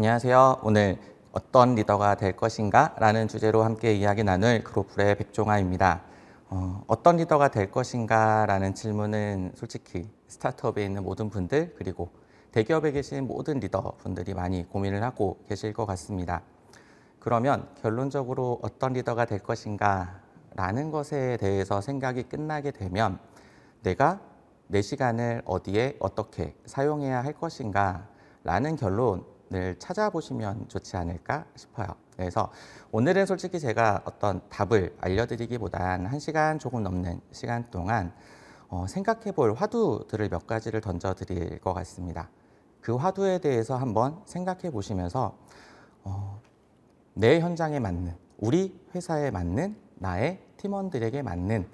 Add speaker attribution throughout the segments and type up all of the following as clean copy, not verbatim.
Speaker 1: 안녕하세요. 오늘 어떤 리더가 될 것인가? 라는 주제로 함께 이야기 나눌 그로플의 백종화입니다. 어떤 리더가 될 것인가? 라는 질문은 솔직히 스타트업에 있는 모든 분들 그리고 대기업에 계신 모든 리더분들이 많이 고민을 하고 계실 것 같습니다. 그러면 결론적으로 어떤 리더가 될 것인가? 라는 것에 대해서 생각이 끝나게 되면 내가 내 시간을 어디에 어떻게 사용해야 할 것인가? 라는 결론을 찾아보시면 좋지 않을까 싶어요. 그래서 오늘은 솔직히 제가 어떤 답을 알려드리기보단 1시간 조금 넘는 시간 동안 생각해 볼 화두들을 몇 가지를 던져드릴 것 같습니다. 그 화두에 대해서 한번 생각해 보시면서 내 현장에 맞는, 우리 회사에 맞는, 나의 팀원들에게 맞는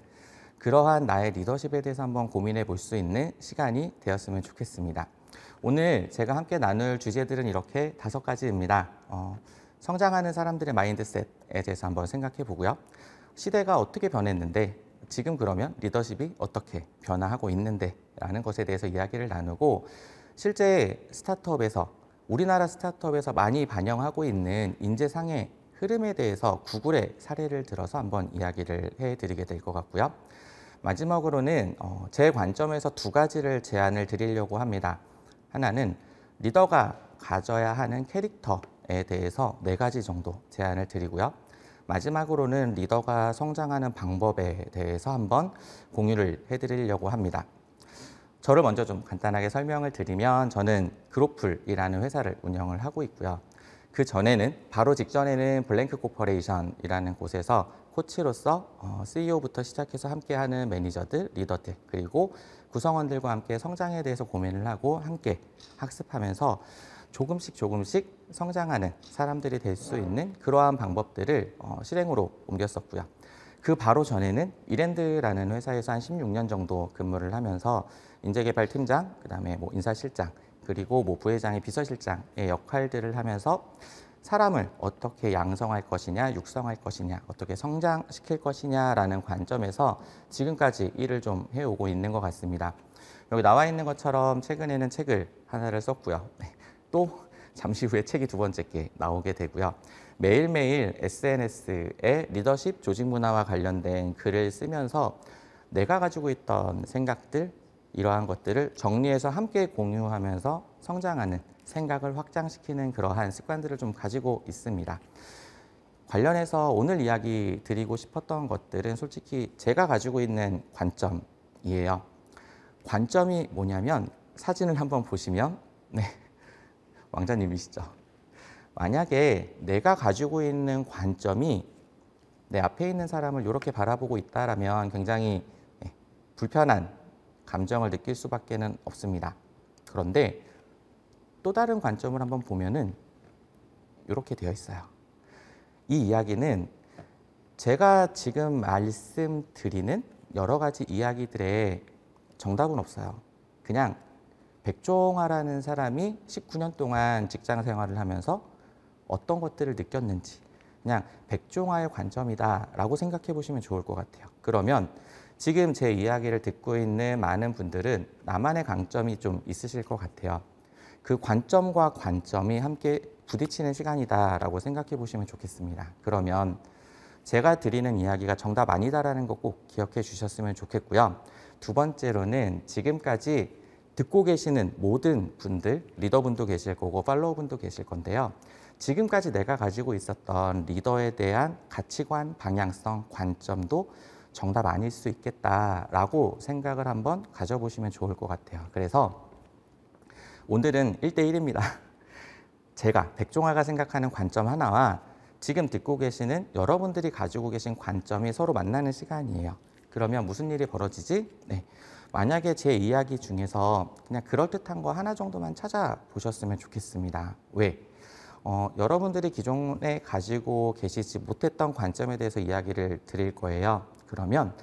Speaker 1: 그러한 나의 리더십에 대해서 한번 고민해 볼 수 있는 시간이 되었으면 좋겠습니다. 오늘 제가 함께 나눌 주제들은 이렇게 5가지입니다. 성장하는 사람들의 마인드셋에 대해서 한번 생각해 보고요. 시대가 어떻게 변했는데 지금 그러면 리더십이 어떻게 변화하고 있는데 라는 것에 대해서 이야기를 나누고 실제 스타트업에서 우리나라 스타트업에서 많이 반영하고 있는 인재상의 흐름에 대해서 구글의 사례를 들어서 한번 이야기를 해드리게 될 것 같고요. 마지막으로는 제 관점에서 2가지를 제안을 드리려고 합니다. 하나는 리더가 가져야 하는 캐릭터에 대해서 4가지 정도 제안을 드리고요. 마지막으로는 리더가 성장하는 방법에 대해서 한번 공유를 해드리려고 합니다. 저를 먼저 좀 간단하게 설명을 드리면 저는 그로플이라는 회사를 운영을 하고 있고요. 그 전에는 바로 직전에는 블랭크 코퍼레이션이라는 곳에서 코치로서 CEO부터 시작해서 함께하는 매니저들, 리더들 그리고 구성원들과 함께 성장에 대해서 고민을 하고 함께 학습하면서 조금씩 성장하는 사람들이 될 수 있는 그러한 방법들을 실행으로 옮겼었고요. 그 바로 전에는 이랜드라는 회사에서 한 16년 정도 근무를 하면서 인재개발팀장, 그다음에 인사실장, 그리고 부회장의 비서실장의 역할들을 하면서 사람을 어떻게 양성할 것이냐, 육성할 것이냐, 어떻게 성장시킬 것이냐라는 관점에서 지금까지 일을 좀 해오고 있는 것 같습니다. 여기 나와 있는 것처럼 최근에는 책을 하나를 썼고요. 또 잠시 후에 책이 2번째께 나오게 되고요. 매일매일 SNS에 리더십 조직 문화와 관련된 글을 쓰면서 내가 가지고 있던 생각들, 이러한 것들을 정리해서 함께 공유하면서 성장하는 생각을 확장시키는 그러한 습관들을 좀 가지고 있습니다. 관련해서 오늘 이야기 드리고 싶었던 것들은 솔직히 제가 가지고 있는 관점이에요. 관점이 뭐냐면 사진을 한번 보시면 왕자님이시죠. 만약에 내가 가지고 있는 관점이 내 앞에 있는 사람을 이렇게 바라보고 있다라면 굉장히 불편한 감정을 느낄 수밖에 없습니다. 그런데 또 다른 관점을 한번 보면은 이렇게 되어 있어요. 이 이야기는 제가 지금 말씀드리는 여러 가지 이야기들의 정답은 없어요. 그냥 백종화라는 사람이 19년 동안 직장 생활을 하면서 어떤 것들을 느꼈는지 그냥 백종화의 관점이다라고 생각해 보시면 좋을 것 같아요. 그러면 지금 제 이야기를 듣고 있는 많은 분들은 나만의 강점이 좀 있으실 것 같아요. 그 관점과 관점이 함께 부딪히는 시간이다라고 생각해 보시면 좋겠습니다. 그러면 제가 드리는 이야기가 정답 아니다라는 거 꼭 기억해 주셨으면 좋겠고요. 2번째로는 지금까지 듣고 계시는 모든 분들, 리더분도 계실 거고 팔로워분도 계실 건데요. 지금까지 내가 가지고 있었던 리더에 대한 가치관, 방향성, 관점도 정답 아닐 수 있겠다라고 생각을 한번 가져보시면 좋을 것 같아요. 그래서 오늘은 1대1입니다. 제가 백종화가 생각하는 관점 하나와 지금 듣고 계시는 여러분들이 가지고 계신 관점이 서로 만나는 시간이에요. 그러면 무슨 일이 벌어지지? 만약에 제 이야기 중에서 그냥 그럴듯한 거 하나 정도만 찾아보셨으면 좋겠습니다. 왜? 여러분들이 기존에 가지고 계시지 못했던 관점에 대해서 이야기를 드릴 거예요. 그러면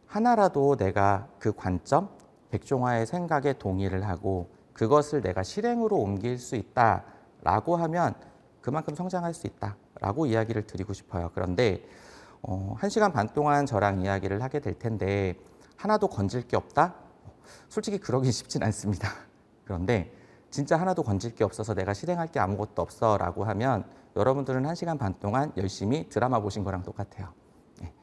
Speaker 1: 하나라도 내가 그 관점, 백종화의 생각에 동의를 하고 그것을 내가 실행으로 옮길 수 있다라고 하면 그만큼 성장할 수 있다라고 이야기를 드리고 싶어요. 그런데 1시간 반 동안 저랑 이야기를 하게 될 텐데 하나도 건질 게 없다? 솔직히 그러기 쉽진 않습니다. 그런데 진짜 하나도 건질 게 없어서 내가 실행할 게 아무것도 없어 라고 하면 여러분들은 1시간 반 동안 열심히 드라마 보신 거랑 똑같아요. 네.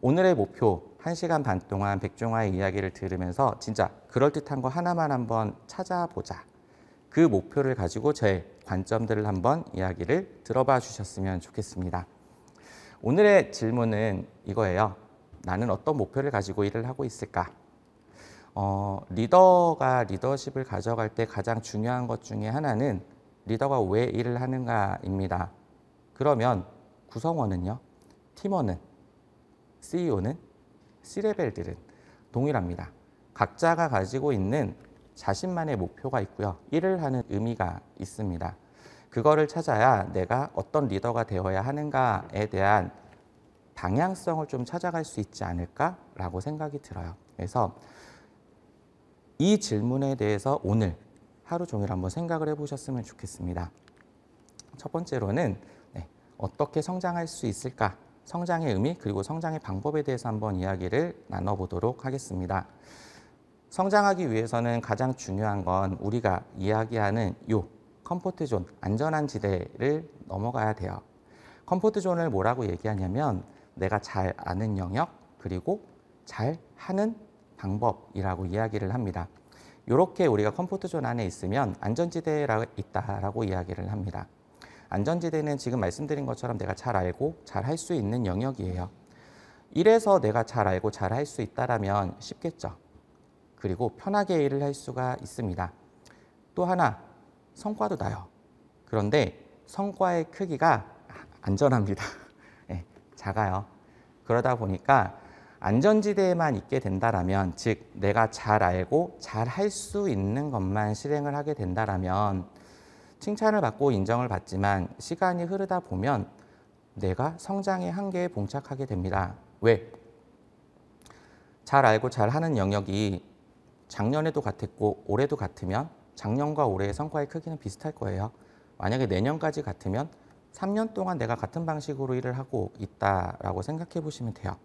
Speaker 1: 오늘의 목표 1시간 반 동안 백종화의 이야기를 들으면서 진짜 그럴듯한 거 하나만 한번 찾아보자. 그 목표를 가지고 제 관점들을 한번 이야기를 들어봐 주셨으면 좋겠습니다. 오늘의 질문은 이거예요. 나는 어떤 목표를 가지고 일을 하고 있을까? 리더가 리더십을 가져갈 때 가장 중요한 것 중에 하나는 리더가 왜 일을 하는가입니다. 그러면 구성원은요? 팀원은? CEO는? C레벨들은 동일합니다. 각자가 가지고 있는 자신만의 목표가 있고요. 일을 하는 의미가 있습니다. 그거를 찾아야 내가 어떤 리더가 되어야 하는가에 대한 방향성을 좀 찾아갈 수 있지 않을까라고 생각이 들어요. 그래서 이 질문에 대해서 오늘 하루 종일 한번 생각을 해보셨으면 좋겠습니다. 첫 번째로는 어떻게 성장할 수 있을까? 성장의 의미 그리고 성장의 방법에 대해서 한번 이야기를 나눠보도록 하겠습니다. 성장하기 위해서는 가장 중요한 건 우리가 이야기하는 컴포트 존, 안전한 지대를 넘어가야 돼요. 컴포트 존을 뭐라고 얘기하냐면 내가 잘 아는 영역 그리고 잘 하는 방법이라고 이야기를 합니다. 이렇게 우리가 컴포트 존 안에 있으면 안전지대에 있다라고 이야기를 합니다. 안전지대는 지금 말씀드린 것처럼 내가 잘 알고 잘 할 수 있는 영역이에요. 이래서 내가 잘 알고 잘 할 수 있다라면 쉽겠죠. 그리고 편하게 일을 할 수가 있습니다. 또 하나, 성과도 나요. 그런데 성과의 크기가 안전합니다. 네, 작아요. 그러다 보니까 안전지대에만 있게 된다라면, 즉 내가 잘 알고 잘 할 수 있는 것만 실행을 하게 된다라면 칭찬을 받고 인정을 받지만 시간이 흐르다 보면 내가 성장의 한계에 봉착하게 됩니다. 왜? 잘 알고 잘 하는 영역이 작년에도 같았고 올해도 같으면 작년과 올해의 성과의 크기는 비슷할 거예요. 만약에 내년까지 같으면 3년 동안 내가 같은 방식으로 일을 하고 있다라고 생각해 보시면 돼요.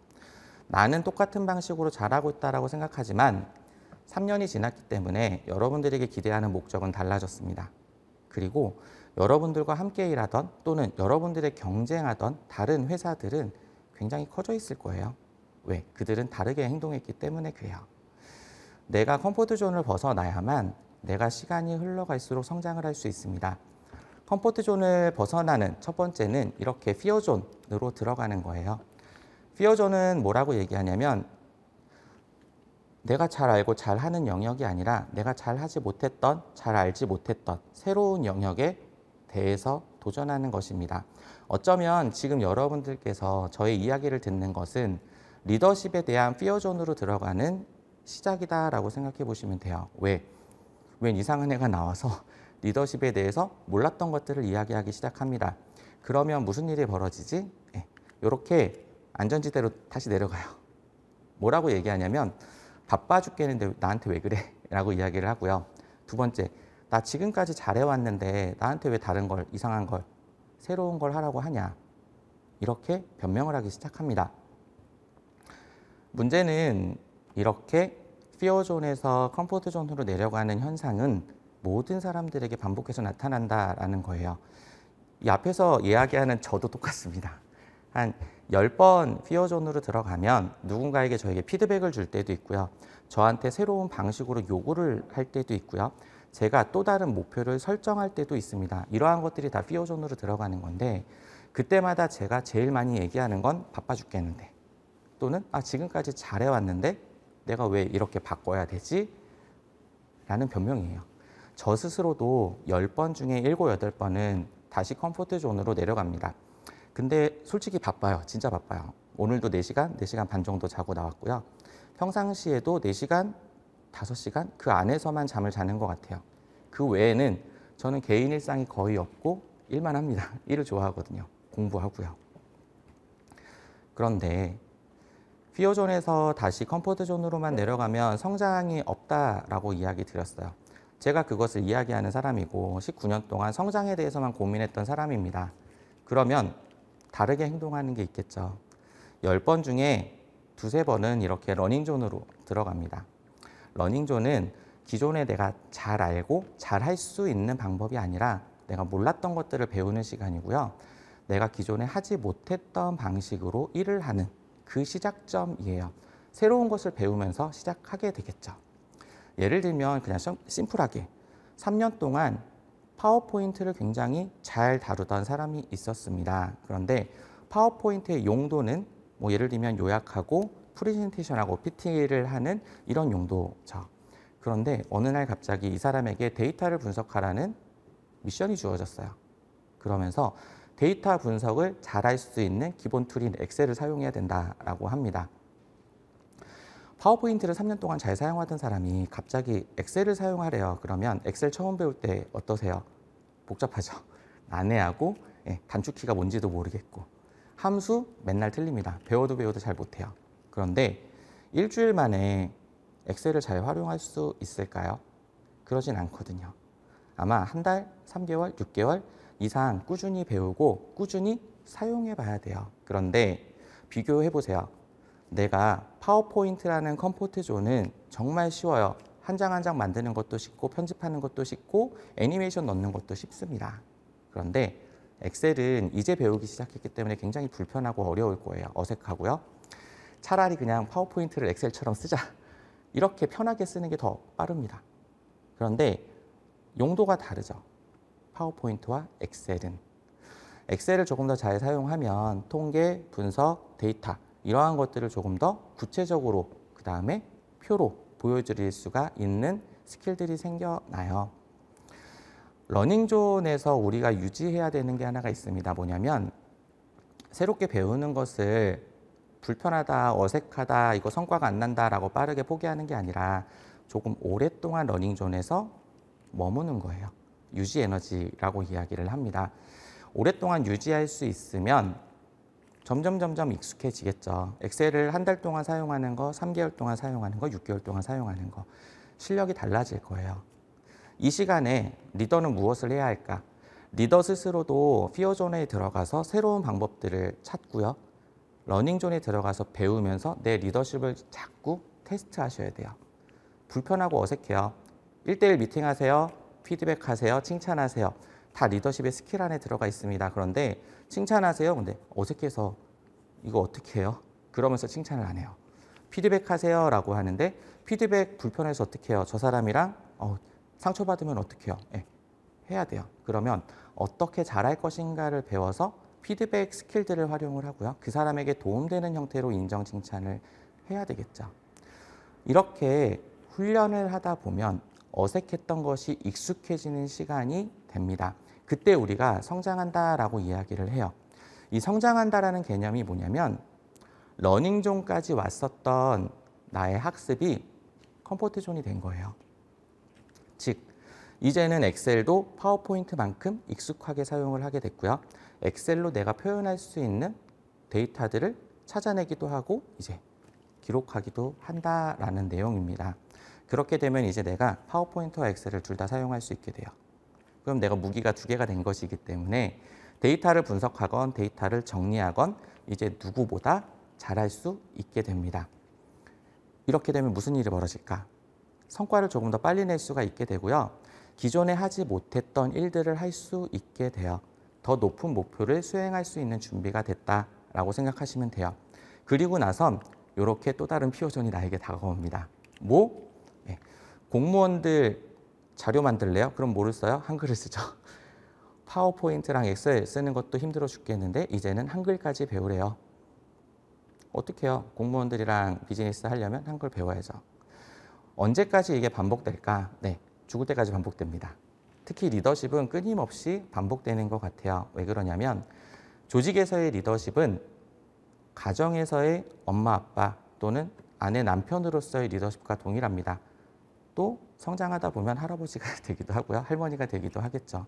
Speaker 1: 나는 똑같은 방식으로 잘하고 있다라고 생각하지만 3년이 지났기 때문에 여러분들에게 기대하는 목적은 달라졌습니다. 그리고 여러분들과 함께 일하던 또는 여러분들의 경쟁하던 다른 회사들은 굉장히 커져 있을 거예요. 왜? 그들은 다르게 행동했기 때문에 그래요. 내가 컴포트 존을 벗어나야만 내가 시간이 흘러갈수록 성장을 할 수 있습니다. 컴포트 존을 벗어나는 첫 번째는 이렇게 피어 존으로 들어가는 거예요. 피어 존은 뭐라고 얘기하냐면 내가 잘 알고 잘 하는 영역이 아니라 내가 잘 하지 못했던, 잘 알지 못했던 새로운 영역에 대해서 도전하는 것입니다. 어쩌면 지금 여러분들께서 저의 이야기를 듣는 것은 리더십에 대한 피어 존으로 들어가는 시작이다라고 생각해 보시면 돼요. 왜? 웬 이상한 애가 나와서 리더십에 대해서 몰랐던 것들을 이야기하기 시작합니다. 그러면 무슨 일이 벌어지지? 이렇게 안전지대로 다시 내려가요. 뭐라고 얘기하냐면 바빠 죽겠는데 나한테 왜 그래? 라고 이야기를 하고요. 두 번째, 나 지금까지 잘해왔는데 나한테 왜 다른 걸, 이상한 걸, 새로운 걸 하라고 하냐? 이렇게 변명을 하기 시작합니다. 문제는 이렇게 피어존에서 컴포트존으로 내려가는 현상은 모든 사람들에게 반복해서 나타난다라는 거예요. 이 앞에서 이야기하는 저도 똑같습니다. 한 10번 피어존으로 들어가면 누군가에게 저에게 피드백을 줄 때도 있고요. 저한테 새로운 방식으로 요구를 할 때도 있고요. 제가 또 다른 목표를 설정할 때도 있습니다. 이러한 것들이 다 피어존으로 들어가는 건데 그때마다 제가 제일 많이 얘기하는 건 바빠 죽겠는데 또는 지금까지 잘해왔는데 내가 왜 이렇게 바꿔야 되지? 라는 변명이에요. 저 스스로도 10번 중에 7, 8번은 다시 컴포트 존으로 내려갑니다. 근데 솔직히 바빠요. 진짜 바빠요. 오늘도 4시간, 4시간 반 정도 자고 나왔고요. 평상시에도 4시간, 5시간 그 안에서만 잠을 자는 것 같아요. 그 외에는 저는 개인 일상이 거의 없고 일만 합니다. 일을 좋아하거든요. 공부하고요. 그런데 피어존에서 다시 컴포트 존으로만 내려가면 성장이 없다라고 이야기 드렸어요. 제가 그것을 이야기하는 사람이고 19년 동안 성장에 대해서만 고민했던 사람입니다. 그러면 다르게 행동하는 게 있겠죠. 10번 중에 2, 3번은 이렇게 러닝존으로 들어갑니다. 러닝존은 기존에 내가 잘 알고 잘 할 수 있는 방법이 아니라 내가 몰랐던 것들을 배우는 시간이고요. 내가 기존에 하지 못했던 방식으로 일을 하는 그 시작점이에요. 새로운 것을 배우면서 시작하게 되겠죠. 예를 들면 그냥 심플하게 3년 동안 파워포인트를 굉장히 잘 다루던 사람이 있었습니다. 그런데 파워포인트의 용도는 뭐 예를 들면 요약하고 프레젠테이션하고 PT를 하는 이런 용도죠. 그런데 어느 날 갑자기 이 사람에게 데이터를 분석하라는 미션이 주어졌어요. 그러면서 데이터 분석을 잘할 수 있는 기본 툴인 엑셀을 사용해야 된다라고 합니다. 파워포인트를 3년 동안 잘 사용하던 사람이 갑자기 엑셀을 사용하래요. 그러면 엑셀 처음 배울 때 어떠세요? 복잡하죠. 난해하고 단축키가 뭔지도 모르겠고 함수 맨날 틀립니다. 배워도 잘 못해요. 그런데 일주일 만에 엑셀을 잘 활용할 수 있을까요? 그러진 않거든요. 아마 한 달, 3개월, 6개월 이상 꾸준히 배우고 꾸준히 사용해 봐야 돼요. 그런데 비교해 보세요. 내가 파워포인트라는 컴포트 존은 정말 쉬워요. 한 장 한 장 만드는 것도 쉽고 편집하는 것도 쉽고 애니메이션 넣는 것도 쉽습니다. 그런데 엑셀은 이제 배우기 시작했기 때문에 굉장히 불편하고 어려울 거예요. 어색하고요. 차라리 그냥 파워포인트를 엑셀처럼 쓰자. 이렇게 편하게 쓰는 게 더 빠릅니다. 그런데 용도가 다르죠. 파워포인트와 엑셀은. 엑셀을 조금 더 잘 사용하면 통계, 분석, 데이터 이러한 것들을 조금 더 구체적으로 그 다음에 표로 보여드릴 수가 있는 스킬들이 생겨나요. 러닝존에서 우리가 유지해야 되는 게 하나가 있습니다. 뭐냐면 새롭게 배우는 것을 불편하다, 어색하다, 이거 성과가 안 난다라고 빠르게 포기하는 게 아니라 조금 오랫동안 러닝존에서 머무는 거예요. 유지 에너지라고 이야기를 합니다. 오랫동안 유지할 수 있으면 점점 익숙해지겠죠. 엑셀을 한 달 동안 사용하는 거, 3개월 동안 사용하는 거, 6개월 동안 사용하는 거. 실력이 달라질 거예요. 이 시간에 리더는 무엇을 해야 할까? 리더 스스로도 피어존에 들어가서 새로운 방법들을 찾고요. 러닝존에 들어가서 배우면서 내 리더십을 자꾸 테스트하셔야 돼요. 불편하고 어색해요. 1대1 미팅하세요. 피드백하세요. 칭찬하세요. 다 리더십의 스킬 안에 들어가 있습니다. 그런데 칭찬하세요. 근데 어색해서 이거 어떻게 해요? 그러면서 칭찬을 안 해요. 피드백하세요 라고 하는데 피드백 불편해서 어떻게 해요? 저 사람이랑 상처받으면 어떻게 해요? 해야 돼요. 그러면 어떻게 잘할 것인가를 배워서 피드백 스킬들을 활용을 하고요. 그 사람에게 도움되는 형태로 인정 칭찬을 해야 되겠죠. 이렇게 훈련을 하다 보면 어색했던 것이 익숙해지는 시간이 됩니다. 그때 우리가 성장한다라고 이야기를 해요. 이 성장한다라는 개념이 뭐냐면 러닝존까지 왔었던 나의 학습이 컴포트존이 된 거예요. 즉, 이제는 엑셀도 파워포인트만큼 익숙하게 사용을 하게 됐고요. 엑셀로 내가 표현할 수 있는 데이터들을 찾아내기도 하고 이제 기록하기도 한다라는 내용입니다. 그렇게 되면 이제 내가 파워포인트와 엑셀을 둘 다 사용할 수 있게 돼요. 그럼 내가 무기가 두 개가 된 것이기 때문에 데이터를 분석하건 데이터를 정리하건 이제 누구보다 잘할 수 있게 됩니다. 이렇게 되면 무슨 일이 벌어질까? 성과를 조금 더 빨리 낼 수가 있게 되고요. 기존에 하지 못했던 일들을 할 수 있게 돼요. 더 높은 목표를 수행할 수 있는 준비가 됐다라고 생각하시면 돼요. 그리고 나선 이렇게 또 다른 피어존이 나에게 다가옵니다. 공무원들 자료 만들래요? 그럼 뭐를 써요? 한글을 쓰죠. 파워포인트랑 엑셀 쓰는 것도 힘들어 죽겠는데 이제는 한글까지 배우래요. 어떻게 해요? 공무원들이랑 비즈니스 하려면 한글 배워야죠. 언제까지 이게 반복될까? 죽을 때까지 반복됩니다. 특히 리더십은 끊임없이 반복되는 것 같아요. 왜 그러냐면 조직에서의 리더십은 가정에서의 엄마, 아빠 또는 아내, 남편으로서의 리더십과 동일합니다. 또 성장하다 보면 할아버지가 되기도 하고요. 할머니가 되기도 하겠죠.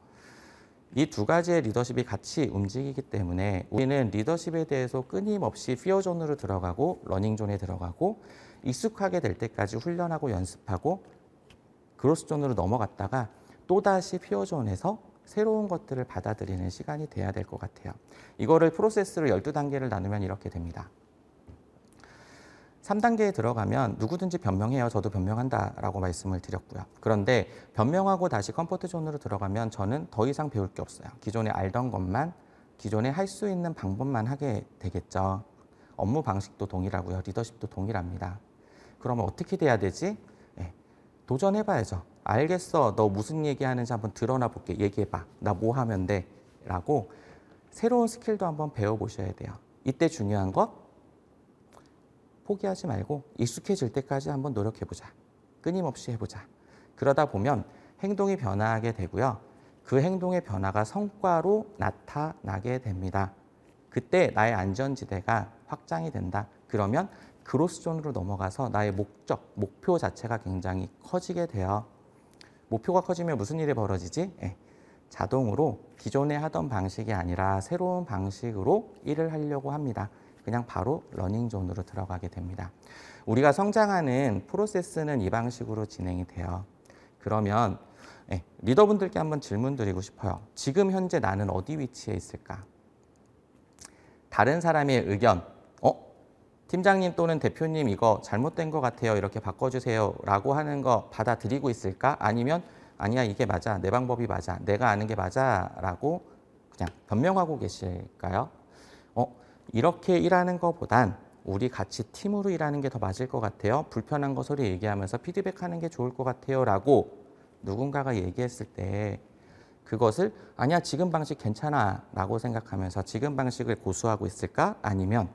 Speaker 1: 이 두 가지의 리더십이 같이 움직이기 때문에 우리는 리더십에 대해서 끊임없이 피어존으로 들어가고 러닝존에 들어가고 익숙하게 될 때까지 훈련하고 연습하고 그로스존으로 넘어갔다가 또다시 피어존에서 새로운 것들을 받아들이는 시간이 돼야 될 것 같아요. 이거를 프로세스를 12단계를 나누면 이렇게 됩니다. 3단계에 들어가면 누구든지 변명해요. 저도 변명한다라고 말씀을 드렸고요. 그런데 변명하고 다시 컴포트 존으로 들어가면 저는 더 이상 배울 게 없어요. 기존에 알던 것만, 기존에 할 수 있는 방법만 하게 되겠죠. 업무 방식도 동일하고요. 리더십도 동일합니다. 그러면 어떻게 돼야 되지? 네, 도전해봐야죠. 알겠어. 너 무슨 얘기하는지 한번 드러나 볼게. 얘기해봐. 나 뭐 하면 돼? 라고 새로운 스킬도 한번 배워보셔야 돼요. 이때 중요한 것, 포기하지 말고 익숙해질 때까지 한번 노력해보자. 끊임없이 해보자. 그러다 보면 행동이 변화하게 되고요. 그 행동의 변화가 성과로 나타나게 됩니다. 그때 나의 안전지대가 확장이 된다. 그러면 그로스존으로 넘어가서 나의 목적, 목표 자체가 굉장히 커지게 돼요. 목표가 커지면 무슨 일이 벌어지지? 자동으로 기존에 하던 방식이 아니라 새로운 방식으로 일을 하려고 합니다. 그냥 바로 러닝존으로 들어가게 됩니다. 우리가 성장하는 프로세스는 이 방식으로 진행이 돼요. 그러면 리더분들께 한번 질문 드리고 싶어요. 지금 현재 나는 어디 위치에 있을까? 다른 사람의 의견, 팀장님 또는 대표님 이거 잘못된 것 같아요. 이렇게 바꿔주세요. 라고 하는 거 받아들이고 있을까? 아니면 아니야 이게 맞아. 내 방법이 맞아. 내가 아는 게 맞아. 라고 그냥 변명하고 계실까요? 이렇게 일하는 것보단 우리 같이 팀으로 일하는 게 더 맞을 것 같아요. 불편한 거 소리 얘기하면서 피드백하는 게 좋을 것 같아요. 라고 누군가가 얘기했을 때 그것을 아니야 지금 방식 괜찮아 라고 생각하면서 지금 방식을 고수하고 있을까? 아니면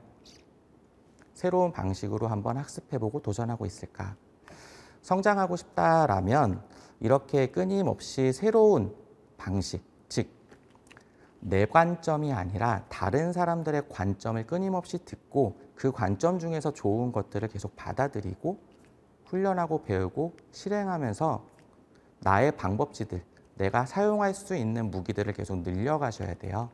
Speaker 1: 새로운 방식으로 한번 학습해보고 도전하고 있을까? 성장하고 싶다라면 이렇게 끊임없이 새로운 방식, 즉 내 관점이 아니라 다른 사람들의 관점을 끊임없이 듣고 그 관점 중에서 좋은 것들을 계속 받아들이고 훈련하고 배우고 실행하면서 나의 방법지들, 내가 사용할 수 있는 무기들을 계속 늘려가셔야 돼요.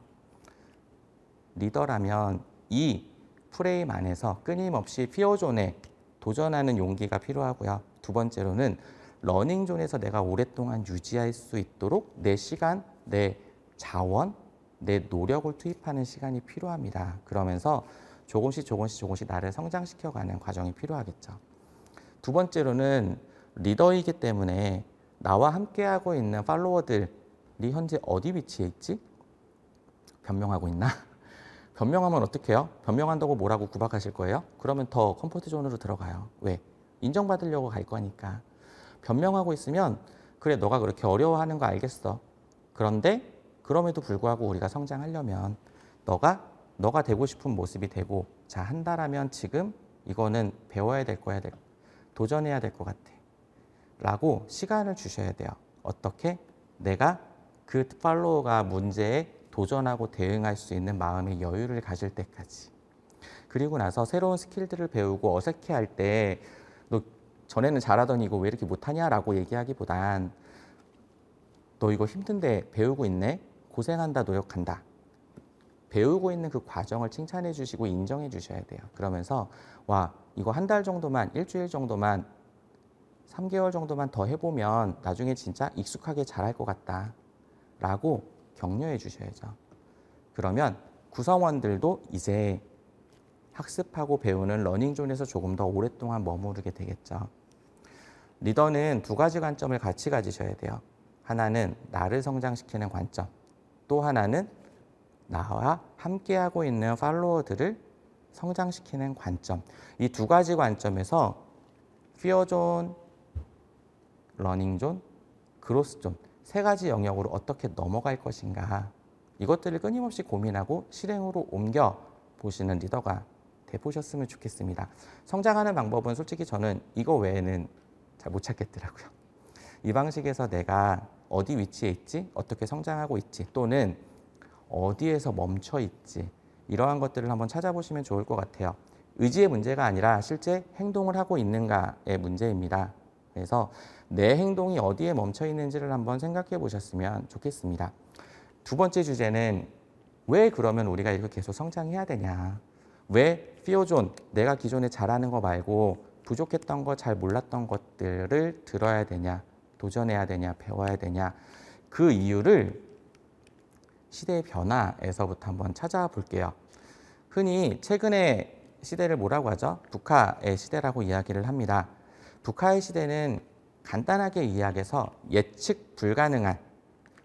Speaker 1: 리더라면 이 프레임 안에서 끊임없이 피어존에 도전하는 용기가 필요하고요. 두 번째로는 러닝존에서 내가 오랫동안 유지할 수 있도록 내 시간, 내 자원, 내 노력을 투입하는 시간이 필요합니다. 그러면서 조금씩 나를 성장시켜가는 과정이 필요하겠죠. 두 번째로는 리더이기 때문에 나와 함께하고 있는 팔로워들이 현재 어디 위치에 있지? 변명하고 있나? 변명하면 어떻게 해요? 변명한다고 뭐라고 구박하실 거예요? 그러면 더 컴포트 존으로 들어가요. 왜? 인정받으려고 갈 거니까. 변명하고 있으면 그래 너가 그렇게 어려워하는 거 알겠어. 그런데 그럼에도 불구하고 우리가 성장하려면 너가 되고 싶은 모습이 되고 자 한다라면 지금 이거는 배워야 될 거야 도전해야 될 것 같아 라고 시간을 주셔야 돼요. 어떻게? 내가 그 팔로워가 문제에 도전하고 대응할 수 있는 마음의 여유를 가질 때까지. 그리고 나서 새로운 스킬들을 배우고 어색해할 때 너 전에는 잘하더니 이거 왜 이렇게 못하냐라고 얘기하기보단 너 이거 힘든데 배우고 있네? 고생한다, 노력한다. 배우고 있는 그 과정을 칭찬해 주시고 인정해 주셔야 돼요. 그러면서 와 이거 한 달 정도만, 일주일 정도만, 3개월 정도만 더 해보면 나중에 진짜 익숙하게 잘할 것 같다 라고 격려해 주셔야죠. 그러면 구성원들도 이제 학습하고 배우는 러닝존에서 조금 더 오랫동안 머무르게 되겠죠. 리더는 두 가지 관점을 같이 가지셔야 돼요. 하나는 나를 성장시키는 관점, 또 하나는 나와 함께하고 있는 팔로워들을 성장시키는 관점. 이 두 가지 관점에서 피어존, 러닝존, 그로스존 세 가지 영역으로 어떻게 넘어갈 것인가 이것들을 끊임없이 고민하고 실행으로 옮겨 보시는 리더가 돼보셨으면 좋겠습니다. 성장하는 방법은 솔직히 저는 이거 외에는 잘 못 찾겠더라고요. 이 방식에서 내가 어디 위치에 있지? 어떻게 성장하고 있지? 또는 어디에서 멈춰 있지? 이러한 것들을 한번 찾아보시면 좋을 것 같아요. 의지의 문제가 아니라 실제 행동을 하고 있는가의 문제입니다. 그래서 내 행동이 어디에 멈춰 있는지를 한번 생각해 보셨으면 좋겠습니다. 두 번째 주제는 왜 그러면 우리가 이렇게 계속 성장해야 되냐? 왜 피어존, 내가 기존에 잘하는 거 말고 부족했던 거, 잘 몰랐던 것들을 들어야 되냐? 도전해야 되냐, 배워야 되냐. 그 이유를 시대의 변화에서부터 한번 찾아볼게요. 흔히 최근에 시대를 뭐라고 하죠? 북화의 시대라고 이야기를 합니다. 북화의 시대는 간단하게 이야기해서 예측 불가능한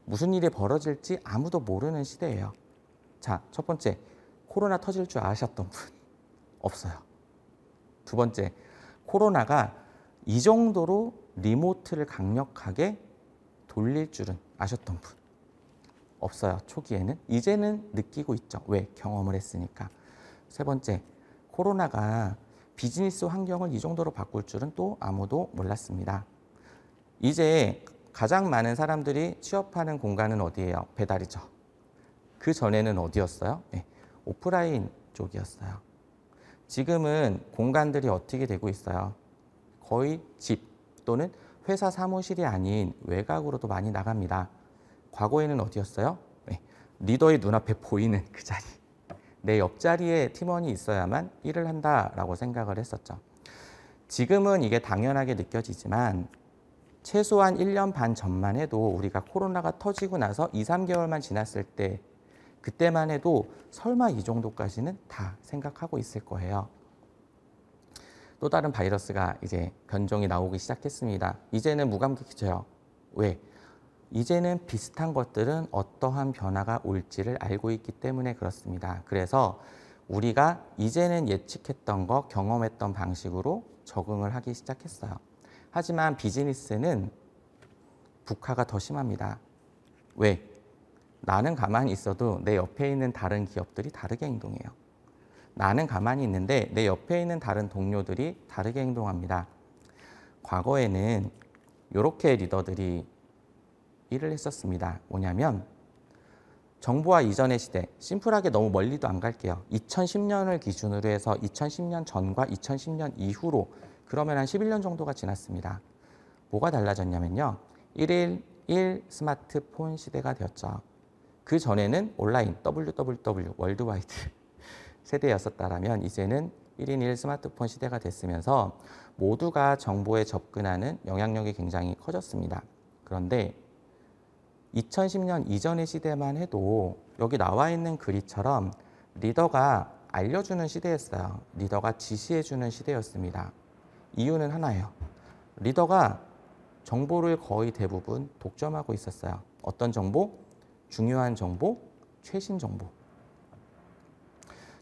Speaker 1: 무슨 일이 벌어질지 아무도 모르는 시대예요. 자, 첫 번째, 코로나 터질 줄 아셨던 분? 없어요. 두 번째, 코로나가 이 정도로 리모트를 강력하게 돌릴 줄은 아셨던 분? 없어요. 초기에는. 이제는 느끼고 있죠. 왜? 경험을 했으니까. 세 번째, 코로나가 비즈니스 환경을 이 정도로 바꿀 줄은 또 아무도 몰랐습니다. 이제 가장 많은 사람들이 취업하는 공간은 어디예요? 배달이죠. 그 전에는 어디였어요? 네, 오프라인 쪽이었어요. 지금은 공간들이 어떻게 되고 있어요? 거의 집 또는 회사 사무실이 아닌 외곽으로도 많이 나갑니다. 과거에는 어디였어요? 네, 리더의 눈앞에 보이는 그 자리. 내 옆자리에 팀원이 있어야만 일을 한다라고 생각을 했었죠. 지금은 이게 당연하게 느껴지지만 최소한 1년 반 전만 해도 우리가 코로나가 터지고 나서 2, 3개월만 지났을 때 그때만 해도 설마 이 정도까지는 다 생각하고 있을 거예요. 또 다른 바이러스가 이제 변종이 나오기 시작했습니다. 이제는 무감각해져요. 왜? 이제는 비슷한 것들은 어떠한 변화가 올지를 알고 있기 때문에 그렇습니다. 그래서 우리가 이제는 예측했던 거, 경험했던 방식으로 적응을 하기 시작했어요. 하지만 비즈니스는 북화가 더 심합니다. 왜? 나는 가만히 있어도 내 옆에 있는 다른 기업들이 다르게 행동해요. 나는 가만히 있는데 내 옆에 있는 다른 동료들이 다르게 행동합니다. 과거에는 이렇게 리더들이 일을 했었습니다. 뭐냐면 정보화 이전의 시대, 심플하게 너무 멀리도 안 갈게요. 2010년을 기준으로 해서 2010년 전과 2010년 이후로 그러면 한 11년 정도가 지났습니다. 뭐가 달라졌냐면요. 1일 1 스마트폰 시대가 되었죠. 그 전에는 온라인, WWW, 월드와이드 세대였었다면 이제는 1인 1 스마트폰 시대가 됐으면서 모두가 정보에 접근하는 영향력이 굉장히 커졌습니다. 그런데 2010년 이전의 시대만 해도 여기 나와 있는 글이처럼 리더가 알려주는 시대였어요. 리더가 지시해주는 시대였습니다. 이유는 하나예요. 리더가 정보를 거의 대부분 독점하고 있었어요. 어떤 정보? 중요한 정보, 최신 정보.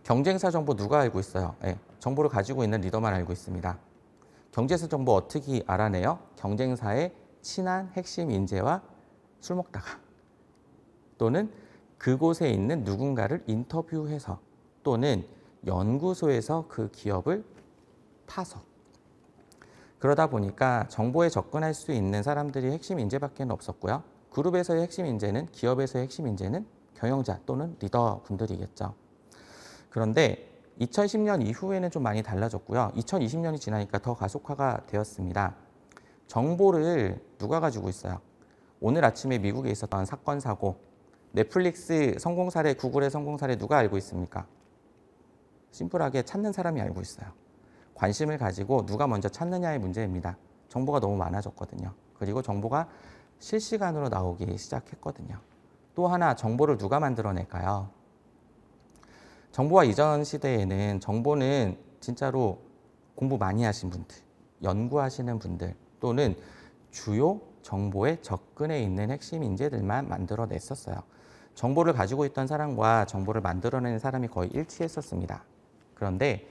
Speaker 1: 경쟁사 정보 누가 알고 있어요? 네, 정보를 가지고 있는 리더만 알고 있습니다. 경쟁사 정보 어떻게 알아내요? 경쟁사의 친한 핵심 인재와 술 먹다가 또는 그곳에 있는 누군가를 인터뷰해서 또는 연구소에서 그 기업을 타서 그러다 보니까 정보에 접근할 수 있는 사람들이 핵심 인재밖에 없었고요. 그룹에서의 핵심 인재는 기업에서의 핵심 인재는 경영자 또는 리더 분들이겠죠. 그런데 2010년 이후에는 좀 많이 달라졌고요. 2020년이 지나니까 더 가속화가 되었습니다. 정보를 누가 가지고 있어요? 오늘 아침에 미국에 있었던 사건, 사고, 넷플릭스 성공 사례, 구글의 성공 사례 누가 알고 있습니까? 심플하게 찾는 사람이 알고 있어요. 관심을 가지고 누가 먼저 찾느냐의 문제입니다. 정보가 너무 많아졌거든요. 그리고 정보가 실시간으로 나오기 시작했거든요. 또 하나 정보를 누가 만들어낼까요? 정보화 이전 시대에는 정보는 진짜로 공부 많이 하신 분들, 연구하시는 분들 또는 주요 정보에 접근해 있는 핵심 인재들만 만들어냈었어요. 정보를 가지고 있던 사람과 정보를 만들어내는 사람이 거의 일치했었습니다. 그런데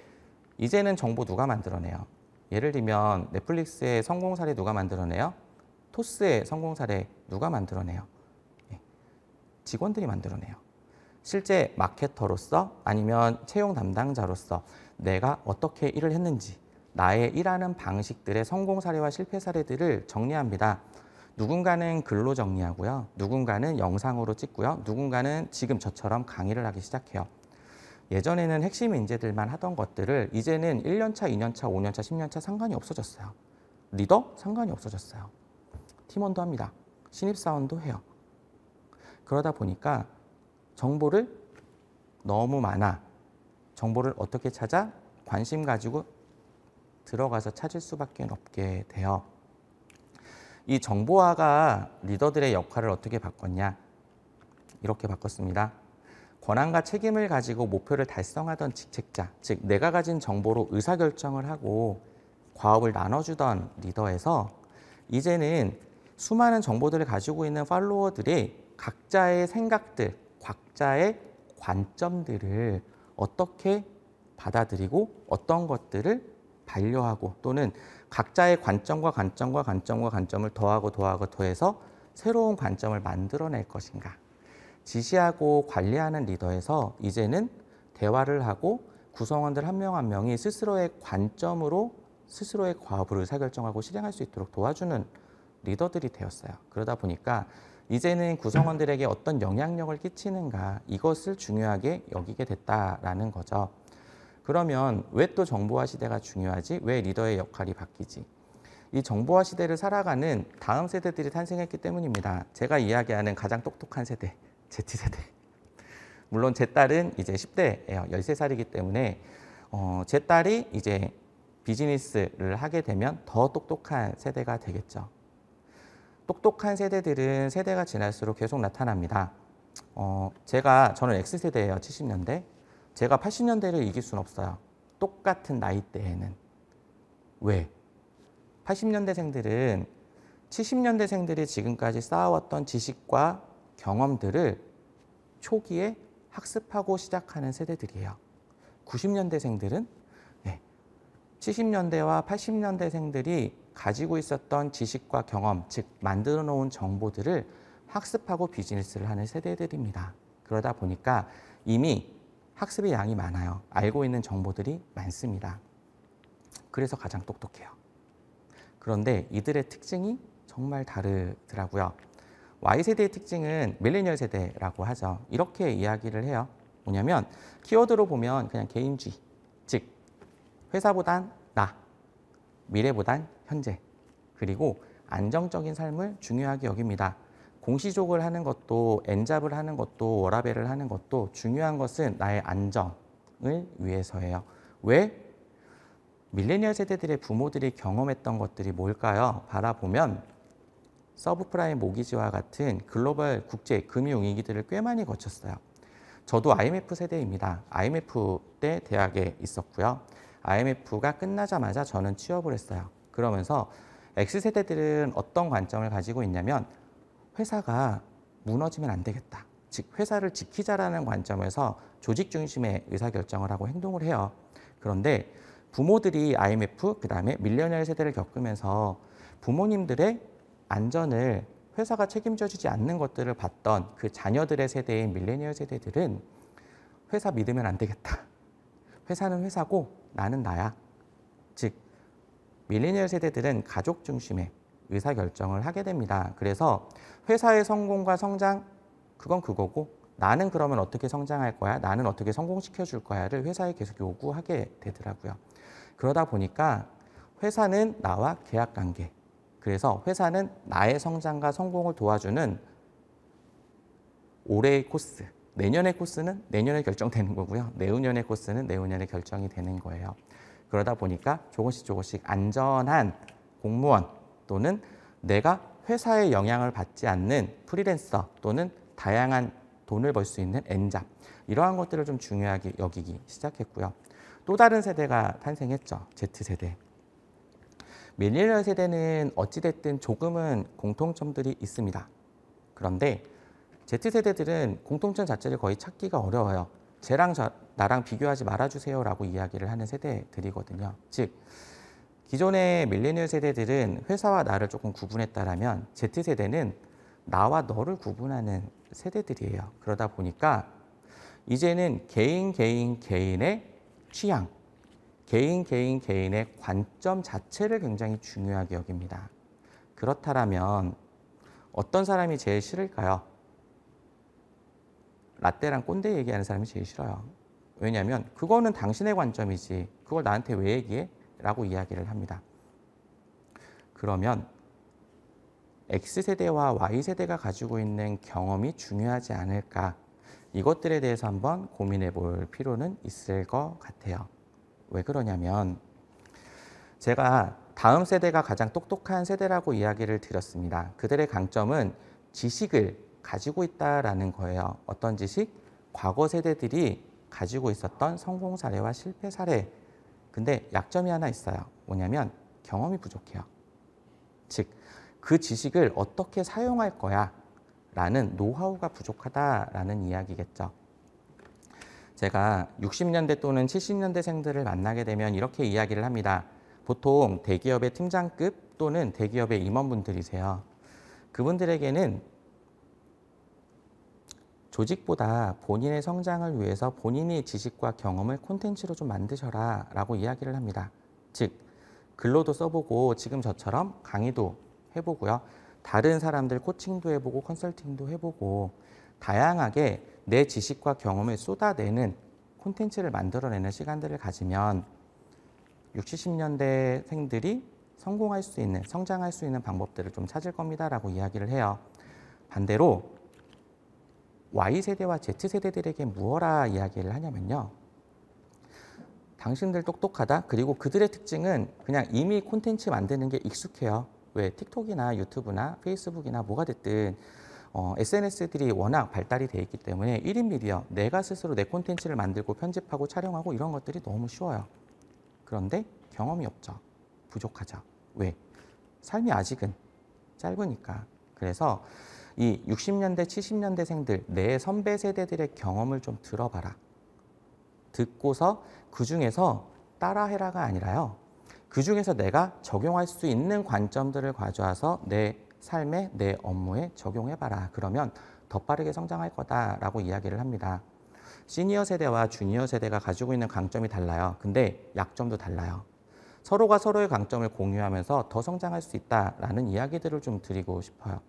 Speaker 1: 이제는 정보 누가 만들어내요? 예를 들면 넷플릭스의 성공 사례 누가 만들어내요? 토스의 성공 사례 누가 만들어내요? 직원들이 만들어내요. 실제 마케터로서 아니면 채용 담당자로서 내가 어떻게 일을 했는지 나의 일하는 방식들의 성공 사례와 실패 사례들을 정리합니다. 누군가는 글로 정리하고요. 누군가는 영상으로 찍고요. 누군가는 지금 저처럼 강의를 하기 시작해요. 예전에는 핵심 인재들만 하던 것들을 이제는 1년차, 2년차, 5년차, 10년차 상관이 없어졌어요. 리더? 상관이 없어졌어요. 팀원도 합니다. 신입사원도 해요. 그러다 보니까 정보를 너무 많아. 정보를 어떻게 찾아? 관심 가지고 들어가서 찾을 수밖에 없게 돼요. 이 정보화가 리더들의 역할을 어떻게 바꿨냐? 이렇게 바꿨습니다. 권한과 책임을 가지고 목표를 달성하던 직책자, 즉 내가 가진 정보로 의사결정을 하고 과업을 나눠주던 리더에서 이제는 수많은 정보들을 가지고 있는 팔로워들이 각자의 생각들, 각자의 관점들을 어떻게 받아들이고 어떤 것들을 반려하고 또는 각자의 관점을 더하고 더해서 새로운 관점을 만들어낼 것인가. 지시하고 관리하는 리더에서 이제는 대화를 하고 구성원들 한 명 한 명이 스스로의 관점으로 스스로의 과업을 의사결정하고 실행할 수 있도록 도와주는 리더들이 되었어요. 그러다 보니까 이제는 구성원들에게 어떤 영향력을 끼치는가 이것을 중요하게 여기게 됐다라는 거죠. 그러면 왜 또 정보화 시대가 중요하지? 왜 리더의 역할이 바뀌지? 이 정보화 시대를 살아가는 다음 세대들이 탄생했기 때문입니다. 제가 이야기하는 가장 똑똑한 세대, Z세대. 물론 제 딸은 이제 10대예요. 13살이기 때문에 제 딸이 이제 비즈니스를 하게 되면 더 똑똑한 세대가 되겠죠. 똑똑한 세대들은 세대가 지날수록 계속 나타납니다. 저는 X세대예요. 70년대. 제가 80년대를 이길 수는 없어요. 똑같은 나이대에는. 왜? 80년대생들은 70년대생들이 지금까지 쌓아왔던 지식과 경험들을 초기에 학습하고 시작하는 세대들이에요. 90년대생들은 70년대와 80년대생들이 가지고 있었던 지식과 경험, 즉 만들어 놓은 정보들을 학습하고 비즈니스를 하는 세대들입니다. 그러다 보니까 이미 학습의 양이 많아요. 알고 있는 정보들이 많습니다. 그래서 가장 똑똑해요. 그런데 이들의 특징이 정말 다르더라고요. Y세대의 특징은 밀레니얼 세대라고 하죠. 이렇게 이야기를 해요. 뭐냐면 키워드로 보면 그냥 개인주의, 즉 회사보단 나, 미래보단 현재, 그리고 안정적인 삶을 중요하게 여깁니다. 공시족을 하는 것도 엔잡을 하는 것도 워라밸을 하는 것도 중요한 것은 나의 안정을 위해서예요. 왜? 밀레니얼 세대들의 부모들이 경험했던 것들이 뭘까요? 바라보면 서브프라임 모기지와 같은 글로벌 국제 금융 위기들을 꽤 많이 거쳤어요. 저도 IMF 세대입니다. IMF 때 대학에 있었고요. IMF가 끝나자마자 저는 취업을 했어요. 그러면서 X세대들은 어떤 관점을 가지고 있냐면 회사가 무너지면 안 되겠다. 즉 회사를 지키자라는 관점에서 조직 중심의 의사결정을 하고 행동을 해요. 그런데 부모들이 IMF, 그다음에 밀레니얼 세대를 겪으면서 부모님들의 안전을 회사가 책임져 주지 않는 것들을 봤던 그 자녀들의 세대인 밀레니얼 세대들은 회사 믿으면 안 되겠다. 회사는 회사고 나는 나야. 즉 밀레니얼 세대들은 가족 중심의 의사결정을 하게 됩니다. 그래서 회사의 성공과 성장, 그건 그거고 나는 그러면 어떻게 성장할 거야? 나는 어떻게 성공시켜 줄 거야를 회사에 계속 요구하게 되더라고요. 그러다 보니까 회사는 나와 계약관계, 그래서 회사는 나의 성장과 성공을 도와주는 올해의 코스, 내년의 코스는 내년에 결정되는 거고요. 내후년의 코스는 내후년에 결정이 되는 거예요. 그러다 보니까 조금씩 안전한 공무원 또는 내가 회사의 영향을 받지 않는 프리랜서 또는 다양한 돈을 벌 수 있는 엔잡, 이러한 것들을 좀 중요하게 여기기 시작했고요. 또 다른 세대가 탄생했죠. Z세대. 밀레니얼 세대는 어찌됐든 조금은 공통점들이 있습니다. 그런데 Z세대들은 공통점 자체를 거의 찾기가 어려워요. 나랑 비교하지 말아주세요 라고 이야기를 하는 세대들이거든요. 즉 기존의 밀레니얼 세대들은 회사와 나를 조금 구분했다라면 Z세대는 나와 너를 구분하는 세대들이에요. 그러다 보니까 이제는 개인의 취향, 개인의 관점 자체를 굉장히 중요하게 여깁니다. 그렇다면 어떤 사람이 제일 싫을까요? 라떼랑 꼰대 얘기하는 사람이 제일 싫어요. 왜냐하면 그거는 당신의 관점이지 그걸 나한테 왜 얘기해? 라고 이야기를 합니다. 그러면 X세대와 Y세대가 가지고 있는 경험이 중요하지 않을까? 이것들에 대해서 한번 고민해 볼 필요는 있을 것 같아요. 왜 그러냐면 제가 다음 세대가 가장 똑똑한 세대라고 이야기를 드렸습니다. 그들의 강점은 지식을 가지고 있다라는 거예요. 어떤 지식? 과거 세대들이 가지고 있었던 성공 사례와 실패 사례. 근데 약점이 하나 있어요. 뭐냐면 경험이 부족해요. 즉, 그 지식을 어떻게 사용할 거야 라는 노하우가 부족하다라는 이야기겠죠. 제가 60년대 또는 70년대생들을 만나게 되면 이렇게 이야기를 합니다. 보통 대기업의 팀장급 또는 대기업의 임원분들이세요. 그분들에게는 조직보다 본인의 성장을 위해서 본인의 지식과 경험을 콘텐츠로 좀 만드셔라 라고 이야기를 합니다. 즉, 글로도 써보고 지금 저처럼 강의도 해보고요. 다른 사람들 코칭도 해보고 컨설팅도 해보고 다양하게 내 지식과 경험을 쏟아내는 콘텐츠를 만들어내는 시간들을 가지면 60, 70년대생들이 성공할 수 있는, 성장할 수 있는 방법들을 좀 찾을 겁니다 라고 이야기를 해요. 반대로 Y세대와 Z세대들에게 무엇라 이야기를 하냐면요. 당신들 똑똑하다. 그리고 그들의 특징은 그냥 이미 콘텐츠 만드는 게 익숙해요. 왜? 틱톡이나 유튜브나 페이스북이나 뭐가 됐든 SNS들이 워낙 발달이 돼 있기 때문에 1인 미디어, 내가 스스로 내 콘텐츠를 만들고 편집하고 촬영하고 이런 것들이 너무 쉬워요. 그런데 경험이 없죠. 부족하죠. 왜? 삶이 아직은 짧으니까. 그래서 이 60년대, 70년대생들, 내 선배 세대들의 경험을 좀 들어봐라. 듣고서 그중에서 따라해라가 아니라요. 그중에서 내가 적용할 수 있는 관점들을 가져와서 내 삶에, 내 업무에 적용해봐라. 그러면 더 빠르게 성장할 거다라고 이야기를 합니다. 시니어 세대와 주니어 세대가 가지고 있는 강점이 달라요. 근데 약점도 달라요. 서로가 서로의 강점을 공유하면서 더 성장할 수 있다라는 이야기들을 좀 드리고 싶어요.